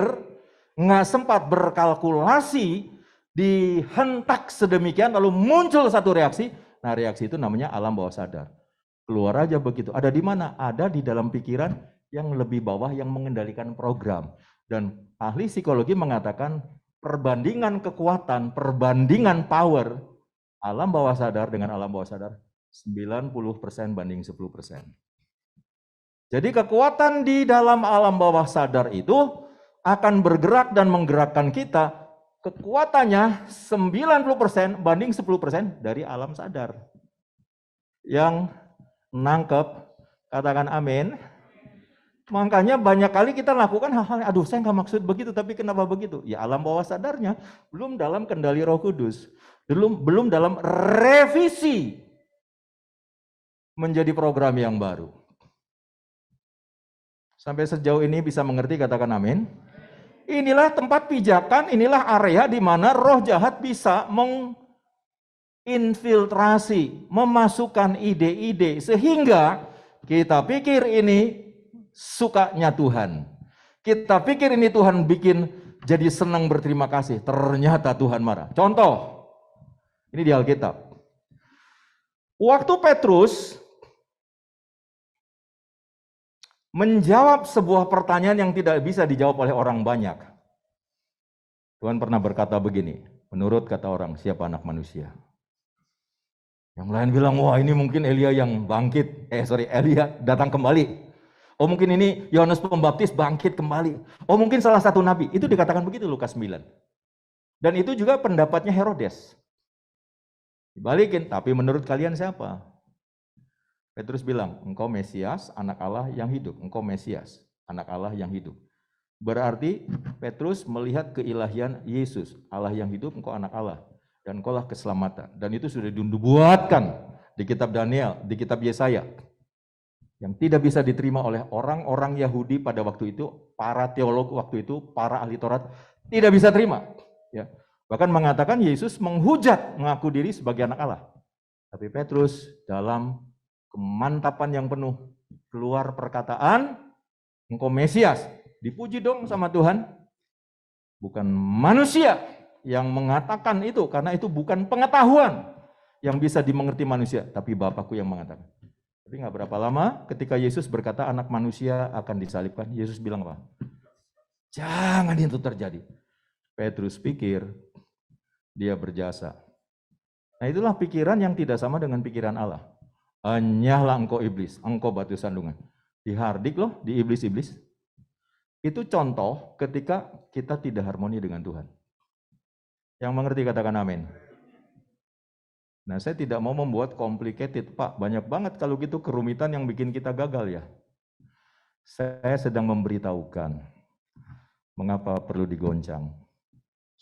[SPEAKER 3] nggak sempat berkalkulasi, dihentak sedemikian lalu muncul satu reaksi. Nah, reaksi itu namanya alam bawah sadar. Keluar aja begitu. Ada di mana? Ada di dalam pikiran yang lebih bawah yang mengendalikan program. Dan ahli psikologi mengatakan perbandingan kekuatan, perbandingan power alam bawah sadar dengan alam bawah sadar 90% banding 10%. Jadi kekuatan di dalam alam bawah sadar itu akan bergerak dan menggerakkan kita. Kekuatannya 90% banding 10% dari alam sadar. Yang nangkep, katakan amin. Makanya banyak kali kita lakukan hal-hal, aduh saya nggak maksud begitu, tapi kenapa begitu? Ya alam bawah sadarnya belum dalam kendali Roh Kudus, belum dalam revisi menjadi program yang baru. Sampai sejauh ini bisa mengerti, katakan amin. Inilah tempat pijakan, inilah area di mana roh jahat bisa menginfiltrasi, memasukkan ide-ide sehingga kita pikir ini sukanya Tuhan. Kita pikir ini Tuhan bikin jadi senang berterima kasih. Ternyata Tuhan marah. Contoh, ini di Alkitab. Waktu Petrus menjawab sebuah pertanyaan yang tidak bisa dijawab oleh orang banyak. Tuhan pernah berkata begini, menurut kata orang, siapa anak manusia? Yang lain bilang, wah ini mungkin Elia yang bangkit. Elia datang kembali. Oh mungkin ini Yohanes Pembaptis bangkit kembali. Oh mungkin salah satu nabi. Itu dikatakan begitu Lukas 9. Dan itu juga pendapatnya Herodes. Dibalikin, tapi menurut kalian siapa? Petrus bilang, engkau Mesias, anak Allah yang hidup. Engkau Mesias, anak Allah yang hidup. Berarti Petrus melihat keilahian Yesus, Allah yang hidup, engkau anak Allah. Dan engkaulah keselamatan. Dan itu sudah dibuatkan di kitab Daniel, di kitab Yesaya. Yang tidak bisa diterima oleh orang-orang Yahudi pada waktu itu, para teolog waktu itu, para ahli Taurat, tidak bisa terima. Ya. Bahkan mengatakan Yesus menghujat mengaku diri sebagai anak Allah. Tapi Petrus dalam kemantapan yang penuh keluar perkataan, engkau Mesias. Dipuji dong sama Tuhan. Bukan manusia yang mengatakan itu, karena itu bukan pengetahuan yang bisa dimengerti manusia, tapi Bapakku yang mengatakan. Tapi nggak berapa lama ketika Yesus berkata anak manusia akan disalibkan, Yesus bilang apa? Jangan itu terjadi. Petrus pikir dia berjasa. Nah itulah pikiran yang tidak sama dengan pikiran Allah. Enyahlah engkau iblis, engkau batu sandungan. Dihardik loh di iblis-iblis. Itu contoh ketika kita tidak harmoni dengan Tuhan. Yang mengerti katakan amin. Nah saya tidak mau membuat complicated Pak, banyak banget kalau gitu kerumitan yang bikin kita gagal ya. Saya sedang memberitahukan mengapa perlu digoncang.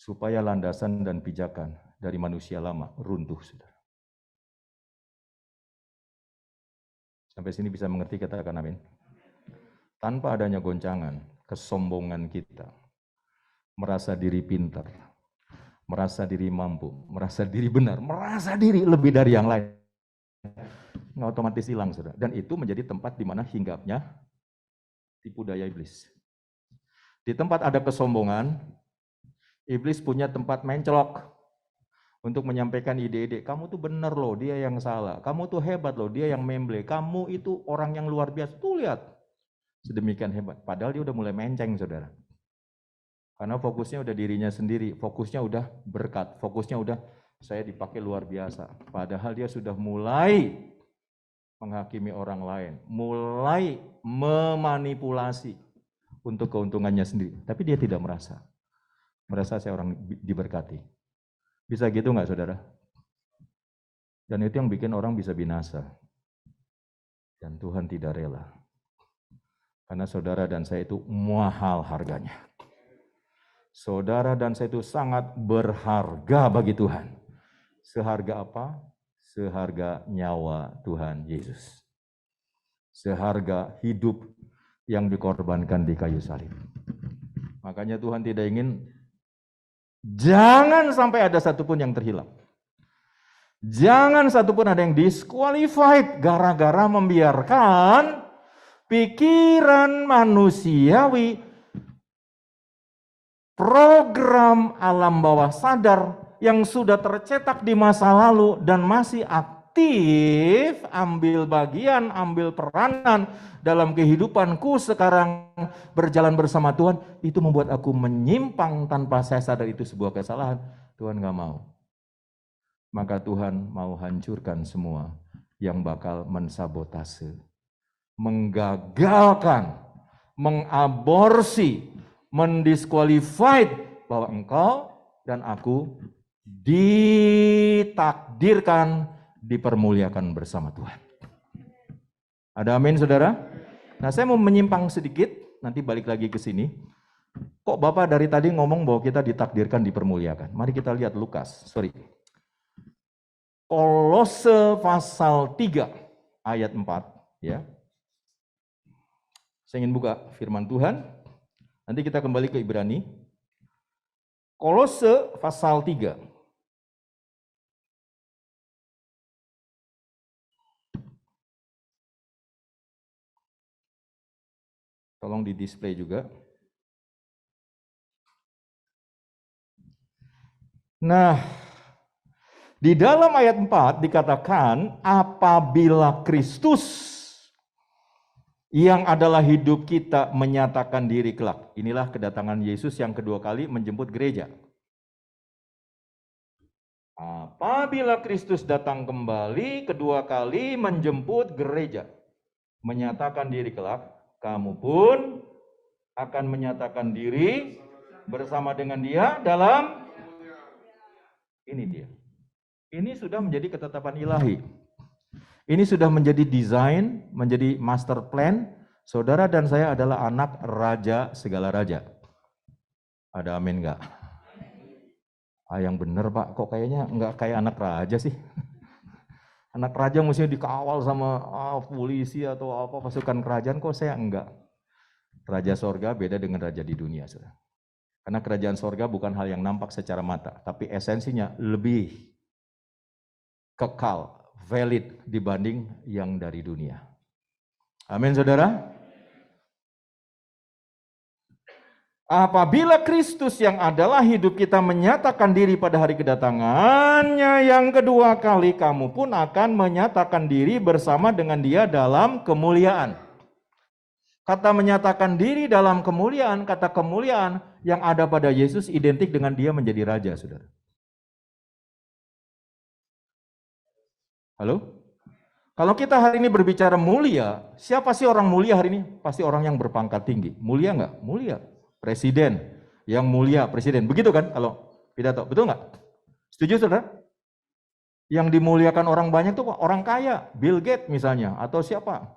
[SPEAKER 3] Supaya landasan dan pijakan dari manusia lama runtuh, saudara. Sampai sini bisa mengerti, katakan amin. Tanpa adanya goncangan, kesombongan kita, merasa diri pintar, merasa diri mampu, merasa diri benar, merasa diri lebih dari yang lain, nggak otomatis hilang, saudara. Dan itu menjadi tempat di mana hinggapnya tipu daya iblis. Di tempat ada kesombongan, iblis punya tempat mencelok untuk menyampaikan ide-ide. Kamu tuh bener loh, dia yang salah. Kamu tuh hebat loh, dia yang memble. Kamu itu orang yang luar biasa. Tuh lihat, sedemikian hebat. Padahal dia udah mulai menceng, saudara. Karena fokusnya udah dirinya sendiri, fokusnya udah berkat, fokusnya udah saya dipakai luar biasa. Padahal dia sudah mulai menghakimi orang lain, mulai memanipulasi untuk keuntungannya sendiri. Tapi dia tidak merasa saya orang diberkati. Bisa gitu nggak, saudara? Dan itu yang bikin orang bisa binasa. Dan Tuhan tidak rela. Karena saudara dan saya itu mahal harganya. Saudara dan saya itu sangat berharga bagi Tuhan. Seharga apa? Seharga nyawa Tuhan Yesus. Seharga hidup yang dikorbankan di kayu salib. Makanya Tuhan tidak ingin, jangan sampai ada satupun yang terhilang. Jangan satupun ada yang disqualified gara-gara membiarkan pikiran manusiawi, program alam bawah sadar yang sudah tercetak di masa lalu dan masih aktif ambil bagian, ambil peranan dalam kehidupanku sekarang berjalan bersama Tuhan, itu membuat aku menyimpang tanpa saya sadar itu sebuah kesalahan. Tuhan gak mau. Maka Tuhan mau hancurkan semua yang bakal mensabotase, menggagalkan, mengaborsi, mendisqualified bahwa engkau dan aku ditakdirkan dipermuliakan bersama Tuhan. Ada amin, saudara? Nah, saya mau menyimpang sedikit, nanti balik lagi ke sini. Kok Bapak dari tadi ngomong bahwa kita ditakdirkan dipermuliakan? Mari kita lihat Kolose pasal 3 ayat 4 ya. Saya ingin buka firman Tuhan. Nanti kita kembali ke Ibrani. Kolose pasal 3. Tolong di display juga. Nah, di dalam ayat 4 dikatakan apabila Kristus yang adalah hidup kita menyatakan diri kelak. Inilah kedatangan Yesus yang kedua kali menjemput gereja. Apabila Kristus datang kembali kedua kali menjemput gereja, menyatakan diri kelak, kamu pun akan menyatakan diri bersama dengan Dia dalam ini dia. Ini sudah menjadi ketetapan ilahi. Ini sudah menjadi desain, menjadi master plan. Saudara dan saya adalah anak raja segala raja. Ada amin enggak? Yang bener Pak, kok kayaknya enggak kayak anak raja sih. Anak raja mestinya dikawal sama polisi atau apa pasukan kerajaan, kok saya enggak. Raja sorga beda dengan raja di dunia. Saudara. Karena kerajaan sorga bukan hal yang nampak secara mata, tapi esensinya lebih kekal, valid dibanding yang dari dunia. Amin, saudara. Apabila Kristus yang adalah hidup kita menyatakan diri pada hari kedatangannya yang kedua kali, kamu pun akan menyatakan diri bersama dengan Dia dalam kemuliaan. Kata menyatakan diri dalam kemuliaan, kata kemuliaan yang ada pada Yesus identik dengan Dia menjadi raja, saudara. Halo? Kalau kita hari ini berbicara mulia, siapa sih orang mulia hari ini? Pasti orang yang berpangkat tinggi. Mulia enggak? Mulia. Presiden. Yang mulia, presiden. Begitu kan kalau pidato. Betul enggak? Setuju, saudara? Yang dimuliakan orang banyak tuh orang kaya. Bill Gates misalnya. Atau siapa?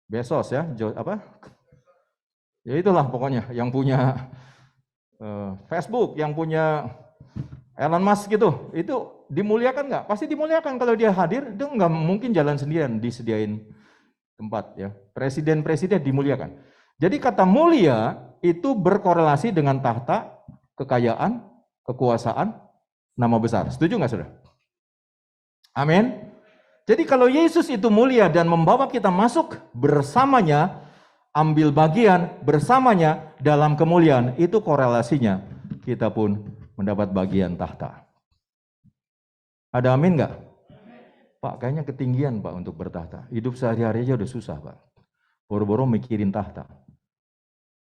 [SPEAKER 3] Bezos ya. Ya itulah pokoknya. Yang punya Facebook, yang punya Elon Musk gitu, itu dimuliakan nggak? Pasti dimuliakan kalau dia hadir, dia nggak mungkin jalan sendirian, disediain tempat ya. Presiden-presiden dimuliakan. Jadi kata mulia itu berkorelasi dengan tahta, kekayaan, kekuasaan, nama besar. Setuju nggak saudara? Amin. Jadi kalau Yesus itu mulia dan membawa kita masuk bersamanya, ambil bagian bersamanya dalam kemuliaan, itu korelasinya kita pun mendapat bagian tahta. Ada amin enggak? Pak, kayaknya ketinggian Pak untuk bertahta. Hidup sehari-hari aja udah susah Pak. Boro-boro mikirin tahta.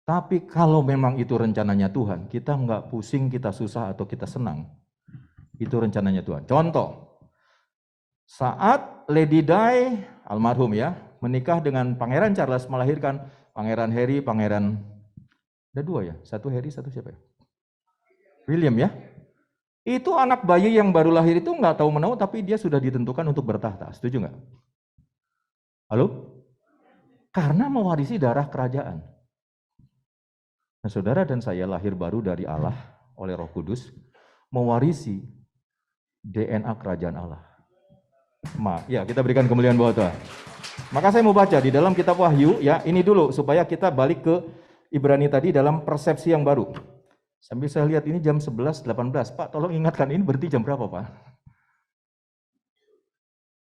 [SPEAKER 3] Tapi kalau memang itu rencananya Tuhan, kita enggak pusing, kita susah atau kita senang. Itu rencananya Tuhan. Contoh, saat Lady Di, almarhum ya, menikah dengan Pangeran Charles, melahirkan Pangeran Harry, ada dua ya, satu Harry, satu siapa ya? William ya, itu anak bayi yang baru lahir itu nggak tahu menahu, tapi dia sudah ditentukan untuk bertahta. Setuju nggak? Halo? Karena mewarisi darah kerajaan. Nah, saudara dan saya lahir baru dari Allah oleh Roh Kudus, mewarisi DNA kerajaan Allah. Ya, kita berikan kemuliaan buat Tuhan. Maka saya mau baca di dalam kitab Wahyu, ya, ini dulu supaya kita balik ke Ibrani tadi dalam persepsi yang baru. Sambil saya lihat ini jam 11.18. Pak, tolong ingatkan ini berarti jam berapa, Pak?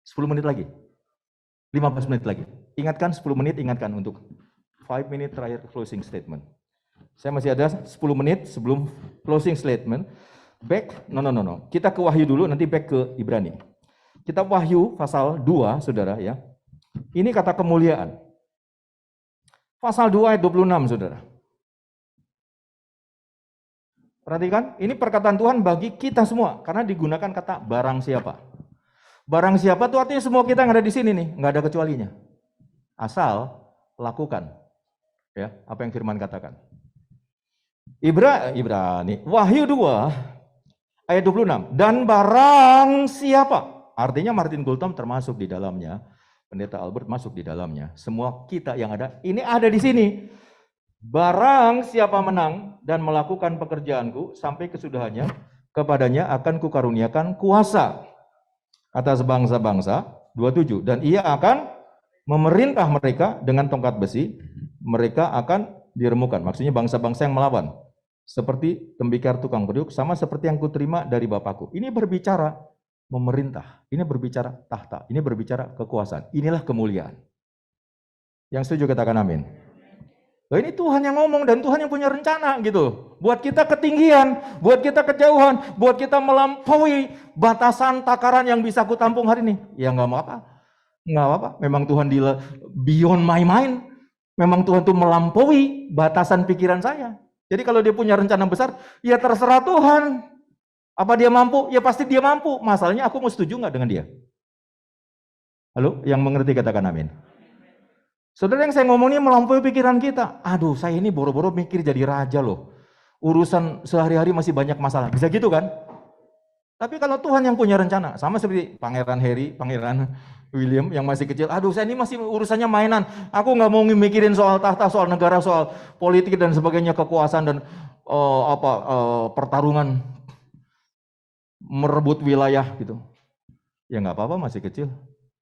[SPEAKER 3] 10 menit lagi. 15 menit lagi. Ingatkan 10 menit, ingatkan untuk 5 minute terakhir closing statement. Saya masih ada 10 menit sebelum closing statement. No. Kita ke Wahyu dulu, nanti back ke Ibrani. Kitab Wahyu pasal 2, Saudara, ya. Ini kata kemuliaan. Pasal 2 ayat 26, Saudara. Perhatikan, ini perkataan Tuhan bagi kita semua, karena digunakan kata barang siapa. Barang siapa itu artinya semua kita yang ada di sini nih, nggak ada kecualinya. Asal lakukan, ya, apa yang Firman katakan. Ibrani, Wahyu 2 ayat 26. Dan barang siapa, artinya Martin Gultom termasuk di dalamnya, Pendeta Albert masuk di dalamnya. Semua kita yang ada, ini ada di sini. Barang siapa menang dan melakukan pekerjaanku sampai kesudahannya, kepadanya akan kukaruniakan kuasa atas bangsa-bangsa, 27. Dan ia akan memerintah mereka dengan tongkat besi, mereka akan diremukan. Maksudnya bangsa-bangsa yang melawan. Seperti tembikar tukang periuk, sama seperti yang kuterima dari Bapakku. Ini berbicara memerintah, ini berbicara tahta, ini berbicara kekuasaan. Inilah kemuliaan. Yang setuju katakan amin. Loh, ini Tuhan yang ngomong dan Tuhan yang punya rencana gitu. Buat kita ketinggian, buat kita kejauhan, buat kita melampaui batasan takaran yang bisa aku tampung hari ini. Ya nggak apa-apa. Nggak apa-apa. Memang Tuhan beyond my mind. Memang Tuhan tuh melampaui batasan pikiran saya. Jadi kalau dia punya rencana besar, ya terserah Tuhan. Apa dia mampu? Ya pasti dia mampu. Masalahnya aku mau setuju nggak dengan dia? Halo, yang mengerti katakan amin. Saudara, yang saya ngomong ini melampaui pikiran kita. Aduh, saya ini boro-boro mikir jadi raja loh. Urusan sehari-hari masih banyak masalah. Bisa gitu kan? Tapi kalau Tuhan yang punya rencana, sama seperti Pangeran Harry, Pangeran William yang masih kecil. Aduh, saya ini masih urusannya mainan. Aku nggak mau mikirin soal tahta, soal negara, soal politik dan sebagainya, kekuasaan dan pertarungan merebut wilayah gitu. Ya nggak apa-apa, masih kecil.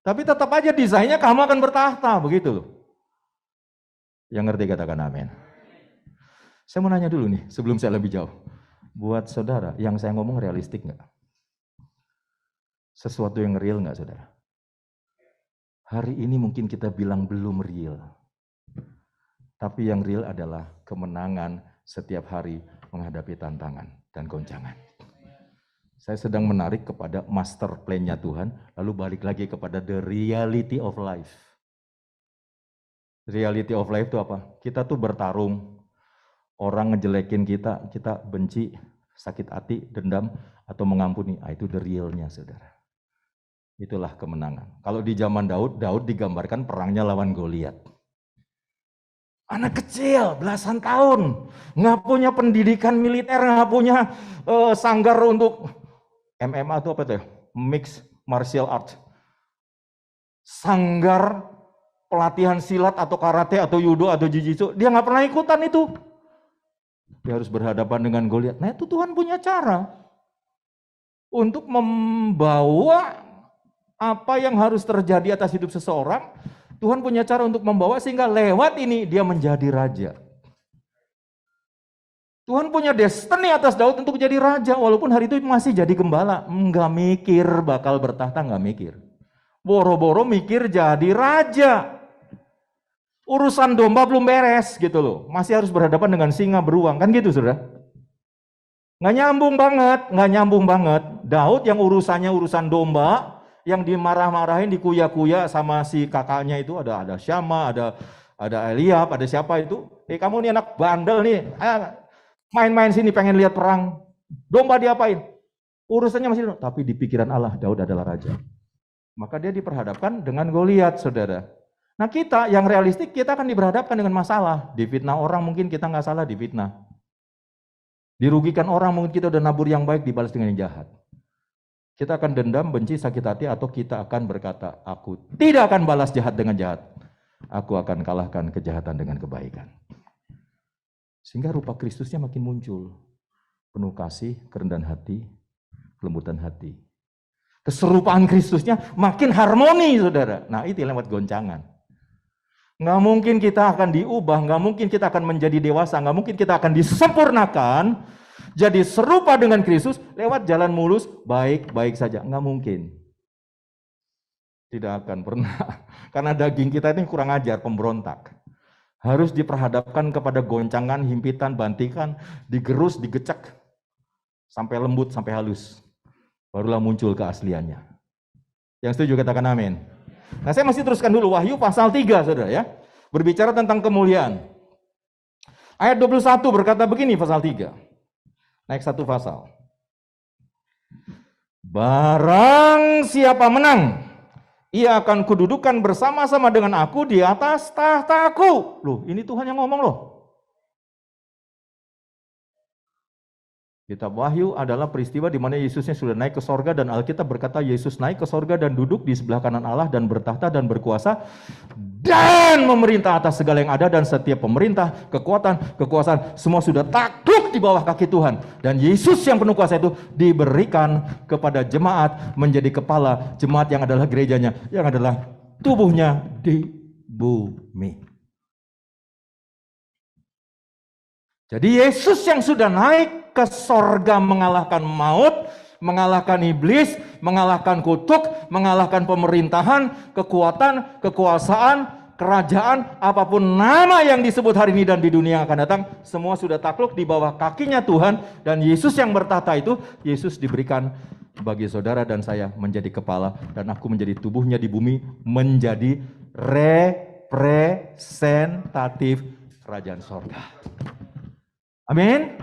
[SPEAKER 3] Tapi tetap aja desainnya kamu akan bertahta, begitu loh. Yang ngerti katakan amin. Saya mau nanya dulu nih, sebelum saya lebih jauh. Buat saudara, yang saya ngomong realistik nggak? Sesuatu yang real nggak, saudara? Hari ini mungkin kita bilang belum real. Tapi yang real adalah kemenangan setiap hari menghadapi tantangan dan goncangan. Saya sedang menarik kepada master plan-nya Tuhan, lalu balik lagi kepada the reality of life. Reality of life itu apa? Kita tuh bertarung, orang ngejelekin kita, kita benci, sakit hati, dendam, atau mengampuni. Itu the realnya, saudara. Itulah kemenangan. Kalau di zaman Daud digambarkan perangnya lawan Goliat. Anak kecil, belasan tahun, nggak punya pendidikan militer, nggak punya sanggar untuk MMA itu apa tuh? Mixed martial art. Sanggar pelatihan silat atau karate atau judo atau jiu-jitsu, dia nggak pernah ikutan itu. Dia harus berhadapan dengan Goliat. Nah, itu Tuhan punya cara untuk membawa apa yang harus terjadi atas hidup seseorang. Tuhan punya cara untuk membawa sehingga lewat ini dia menjadi raja. Tuhan punya destiny atas Daud untuk jadi raja, walaupun hari itu masih jadi gembala. Nggak mikir bakal bertahta, nggak mikir. Boro-boro mikir jadi raja. Urusan domba belum beres gitu loh. Masih harus berhadapan dengan singa beruang, kan gitu saudara? Nggak nyambung banget. Daud yang urusannya urusan domba, yang dimarah-marahin, dikuya-kuya sama si kakaknya itu, ada Syama, ada Eliab, ada siapa itu. Kamu nih anak bandel nih. Main-main sini pengen lihat perang. Domba diapain? Urusannya masih, tapi di pikiran Allah Daud adalah raja. Maka dia diperhadapkan dengan Goliat, saudara. Nah kita yang realistik, kita akan diperhadapkan dengan masalah. Difitnah orang mungkin kita nggak salah difitnah. Dirugikan orang mungkin kita udah nabur yang baik dibalas dengan yang jahat. Kita akan dendam, benci, sakit hati, atau kita akan berkata, aku tidak akan balas jahat dengan jahat. Aku akan kalahkan kejahatan dengan kebaikan. Sehingga rupa Kristusnya makin muncul. penuh kasih, kerendahan hati, kelembutan hati. Keserupaan Kristusnya makin harmoni, saudara. Nah, itu lewat goncangan. Nggak mungkin kita akan diubah, nggak mungkin kita akan menjadi dewasa, nggak mungkin kita akan disempurnakan, jadi serupa dengan Kristus lewat jalan mulus, baik-baik saja. Nggak mungkin. Tidak akan pernah. Karena daging kita ini kurang ajar, pemberontak. Harus diperhadapkan kepada goncangan, himpitan, bantikan, digerus, digecek, sampai lembut, sampai halus. Barulah muncul keasliannya. Yang setuju katakan amin. Nah, saya masih teruskan dulu Wahyu pasal 3, saudara ya. Berbicara tentang kemuliaan. Ayat 21 berkata begini pasal 3. Naik satu pasal. Barang siapa menang, ia akan kududukan bersama-sama dengan aku di atas tahtaku. Loh, ini Tuhan yang ngomong loh. Kitab Wahyu adalah peristiwa di mana Yesusnya sudah naik ke sorga dan Alkitab berkata Yesus naik ke sorga dan duduk di sebelah kanan Allah dan bertahta dan berkuasa dan memerintah atas segala yang ada dan setiap pemerintah, kekuatan, kekuasaan semua sudah takluk di bawah kaki Tuhan. Dan Yesus yang penuh kuasa itu diberikan kepada jemaat menjadi kepala jemaat yang adalah gerejanya, yang adalah tubuhnya di bumi. Jadi Yesus yang sudah naik ke sorga mengalahkan maut, mengalahkan iblis, mengalahkan kutuk, mengalahkan pemerintahan, kekuatan, kekuasaan, kerajaan, apapun nama yang disebut hari ini dan di dunia yang akan datang, semua sudah takluk di bawah kakinya Tuhan. Dan Yesus yang bertahta itu, Yesus diberikan bagi saudara dan saya menjadi kepala, dan aku menjadi tubuhnya di bumi, menjadi representatif kerajaan sorga. Amin.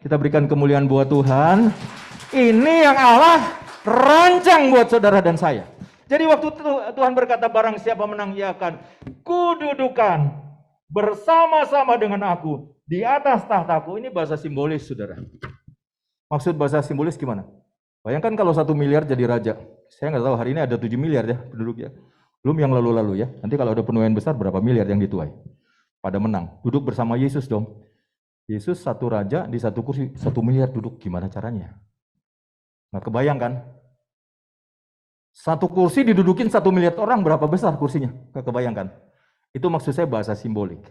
[SPEAKER 3] Kita berikan kemuliaan buat Tuhan. Ini yang Allah rancang buat saudara dan saya. Jadi waktu Tuhan berkata barang siapa menang ia akan kududukan bersama-sama dengan aku di atas tahtaku. Ini bahasa simbolis, saudara. Maksud bahasa simbolis gimana? Bayangkan kalau 1 miliar jadi raja. Saya nggak tahu hari ini ada 7 miliar ya penduduknya. Belum yang lalu-lalu ya. Nanti kalau ada penuaian besar berapa miliar yang dituai. Pada menang. Duduk bersama Yesus dong. Yesus satu raja di satu kursi, 1 miliar duduk, gimana caranya? Nggak kebayang kan? Satu kursi didudukin 1 miliar orang, berapa besar kursinya? Nggak kebayang kan? Itu maksud saya bahasa simbolik.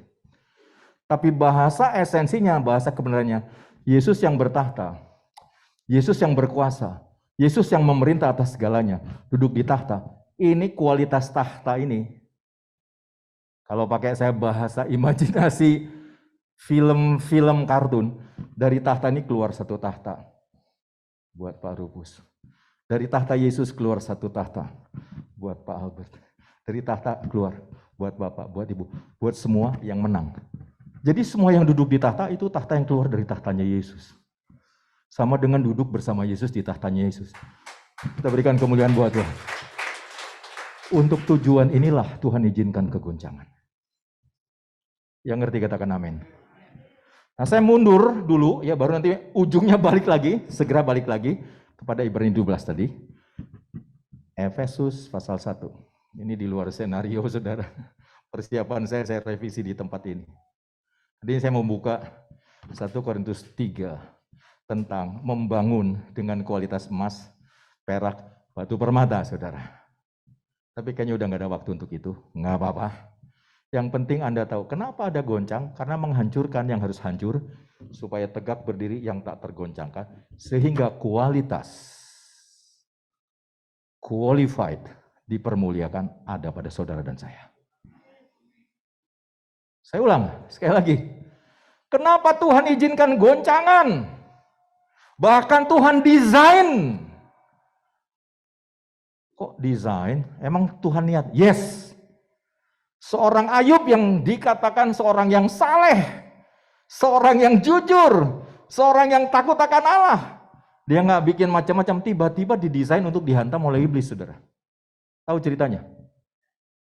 [SPEAKER 3] Tapi bahasa esensinya, bahasa kebenarannya, Yesus yang bertahta, Yesus yang berkuasa, Yesus yang memerintah atas segalanya, duduk di tahta. Ini kualitas tahta ini. Kalau pakai saya bahasa imajinasi, film-film kartun, dari tahta ini keluar satu tahta buat Pak Rufus. Dari tahta Yesus keluar satu tahta buat Pak Albert. Dari tahta keluar buat Bapak, buat Ibu, buat semua yang menang. Jadi semua yang duduk di tahta itu tahta yang keluar dari tahtanya Yesus. Sama dengan duduk bersama Yesus di tahtanya Yesus. Kita berikan kemuliaan buat Tuhan. Untuk tujuan inilah Tuhan izinkan kegoncangan. Yang ngerti katakan amin. Nah, saya mundur dulu ya, baru nanti ujungnya balik lagi, segera balik lagi kepada Ibrani 12 tadi. Efesus pasal 1. Ini di luar senario, saudara. Persiapan saya revisi di tempat ini. Jadi saya mau buka 1 Korintus 3 tentang membangun dengan kualitas emas, perak, batu permata, saudara. Tapi kayaknya udah nggak ada waktu untuk itu, nggak apa-apa. Yang penting Anda tahu, kenapa ada goncang? Karena menghancurkan yang harus hancur, supaya tegak berdiri yang tak tergoncangkan, sehingga kualitas, qualified, dipermuliakan ada pada saudara dan saya. Saya ulang, sekali lagi. Kenapa Tuhan izinkan goncangan? Bahkan Tuhan desain. Kok desain? Emang Tuhan niat? Yes. Seorang Ayub yang dikatakan seorang yang saleh, seorang yang jujur, seorang yang takut akan Allah. Dia nggak bikin macam-macam, tiba-tiba didesain untuk dihantam oleh iblis, saudara. Tahu ceritanya?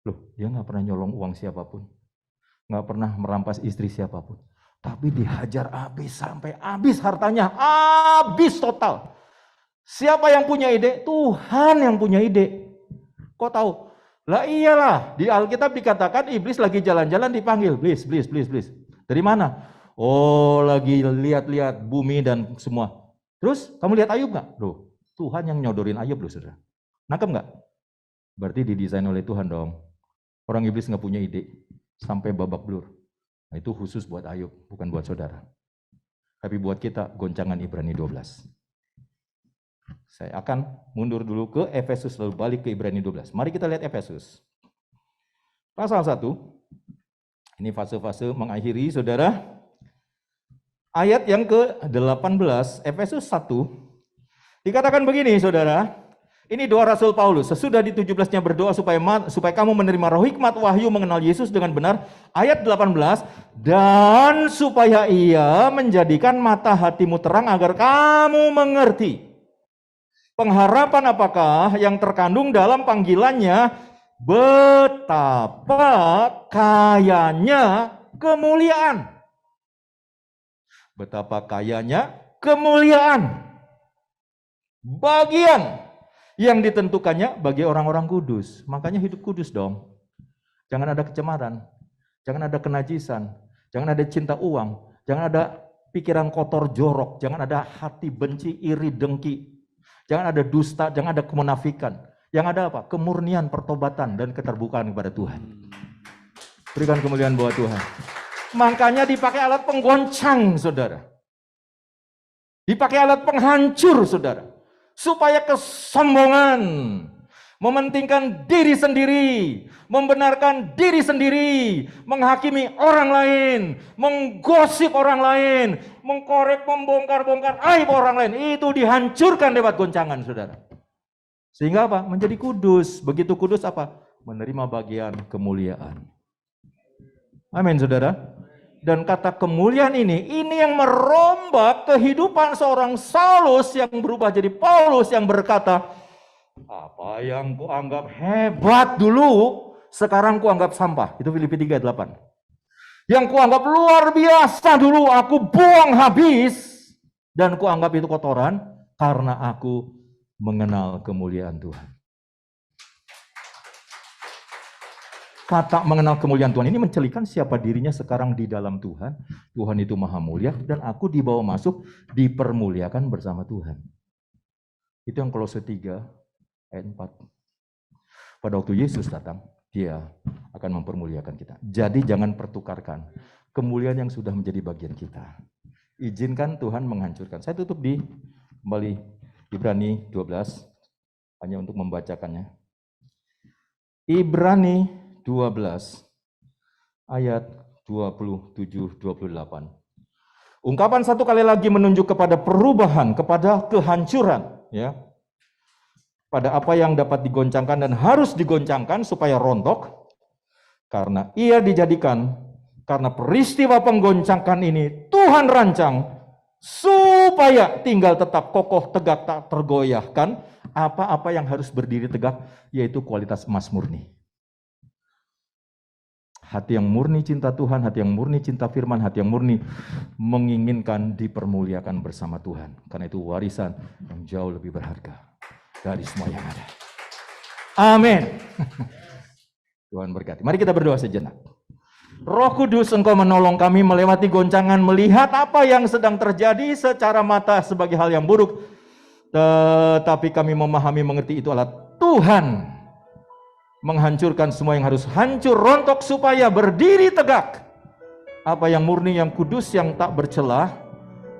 [SPEAKER 3] Loh, dia nggak pernah nyolong uang siapapun, nggak pernah merampas istri siapapun, tapi dihajar habis sampai habis hartanya, habis total. Siapa yang punya ide? Tuhan yang punya ide. Kok tahu? Lah iyalah, di Alkitab dikatakan iblis lagi jalan-jalan dipanggil, please. Dari mana? Oh, lagi lihat-lihat bumi dan semua. Terus kamu lihat Ayub nggak? Loh, Tuhan yang nyodorin Ayub loh, saudara. Nangkep nggak? Berarti didesain oleh Tuhan dong. Orang iblis nggak punya ide sampai babak belur. Nah, itu khusus buat Ayub, bukan buat saudara. Tapi buat kita, goncangan Ibrani 12. Saya akan mundur dulu ke Efesus lalu balik ke Ibrani 12. Mari kita lihat Efesus. Pasal 1. Ini fase-fase mengakhiri, saudara. Ayat yang ke-18, Efesus 1. Dikatakan begini, saudara. Ini doa Rasul Paulus. Sesudah di 17-nya berdoa supaya kamu menerima roh hikmat wahyu mengenal Yesus dengan benar. Ayat 18. Dan supaya ia menjadikan mata hatimu terang agar kamu mengerti. Pengharapan apakah yang terkandung dalam panggilannya, betapa kayanya kemuliaan. Betapa kayanya kemuliaan. Bagian yang ditentukannya bagi orang-orang kudus. Makanya hidup kudus dong. Jangan ada kecemaran, jangan ada kenajisan, jangan ada cinta uang, jangan ada pikiran kotor jorok, jangan ada hati benci, iri, dengki, jangan ada dusta, jangan ada kemunafikan. Yang ada apa? Kemurnian, pertobatan, dan keterbukaan kepada Tuhan. Berikan kemuliaan buat Tuhan. Makanya dipakai alat penggoncang, saudara. Dipakai alat penghancur, saudara. Supaya kesombongan, mementingkan diri sendiri, membenarkan diri sendiri, menghakimi orang lain, menggosip orang lain, mengkorek, membongkar-bongkar aib orang lain, itu dihancurkan lewat goncangan, saudara. Sehingga apa? Menjadi kudus. Begitu kudus apa? Menerima bagian kemuliaan. Amin, saudara. Dan kata kemuliaan ini yang merombak kehidupan seorang Saulus yang berubah jadi Paulus yang berkata, apa yang kuanggap hebat dulu, sekarang kuanggap sampah. Itu Filipi 3:8. Yang kuanggap luar biasa dulu, aku buang habis. Dan kuanggap itu kotoran, karena aku mengenal kemuliaan Tuhan. Kata mengenal kemuliaan Tuhan ini mencelikan siapa dirinya sekarang di dalam Tuhan. Tuhan itu maha mulia dan aku dibawa masuk, dipermuliakan bersama Tuhan. Itu yang Kolose 3 ayat 4. Pada waktu Yesus datang, dia akan mempermuliakan kita. Jadi jangan pertukarkan kemuliaan yang sudah menjadi bagian kita. Izinkan Tuhan menghancurkan. Saya tutup di kembali Ibrani 12 hanya untuk membacakannya. Ibrani 12 ayat 27-28. Ungkapan satu kali lagi menunjuk kepada perubahan, kepada kehancuran, ya. Pada apa yang dapat digoncangkan dan harus digoncangkan supaya rontok, karena ia dijadikan, karena peristiwa penggoncangan ini Tuhan rancang supaya tinggal tetap kokoh, tegak, tak tergoyahkan. Apa-apa yang harus berdiri tegak, yaitu kualitas emas murni. Hati yang murni cinta Tuhan, hati yang murni cinta firman, hati yang murni menginginkan dipermuliakan bersama Tuhan. Karena itu warisan yang jauh lebih berharga dari semua yang ada. Amin. Tuhan berkati. Mari kita berdoa sejenak. Roh Kudus, Engkau menolong kami melewati goncangan, melihat apa yang sedang terjadi secara mata sebagai hal yang buruk. Tetapi kami memahami, mengerti itu adalah Tuhan menghancurkan semua yang harus hancur, rontok supaya berdiri tegak. Apa yang murni, yang kudus, yang tak bercelah,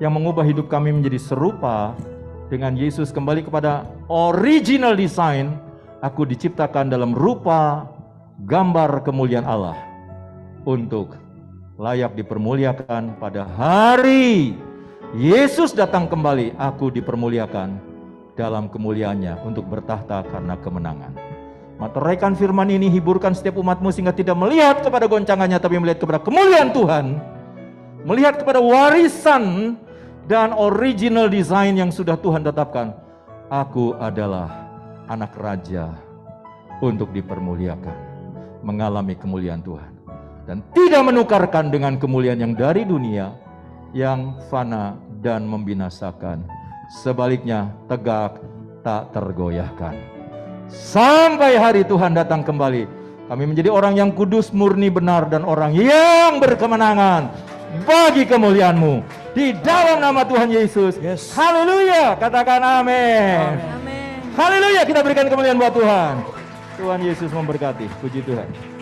[SPEAKER 3] yang mengubah hidup kami menjadi serupa dengan Yesus, kembali kepada original design. Aku diciptakan dalam rupa gambar kemuliaan Allah untuk layak dipermuliakan pada hari Yesus datang kembali. Aku dipermuliakan dalam kemuliaannya untuk bertahta karena kemenangan. Materaikan firman ini, hiburkan setiap umatmu sehingga tidak melihat kepada goncangannya, tapi melihat kepada kemuliaan Tuhan, melihat kepada warisan dan original design yang sudah Tuhan tetapkan. Aku adalah anak raja untuk dipermuliakan, mengalami kemuliaan Tuhan, dan tidak menukarkan dengan kemuliaan yang dari dunia, yang fana dan membinasakan. Sebaliknya, tegak, tak tergoyahkan. Sampai hari Tuhan datang kembali, kami menjadi orang yang kudus, murni, benar, dan orang yang berkemenangan bagi kemuliaan-Mu. Di dalam nama Tuhan Yesus.
[SPEAKER 2] Yes.
[SPEAKER 3] Haleluya. Katakan amin.
[SPEAKER 1] Amin.
[SPEAKER 3] Haleluya. Kita berikan kemuliaan buat Tuhan. Tuhan Yesus memberkati. Puji Tuhan.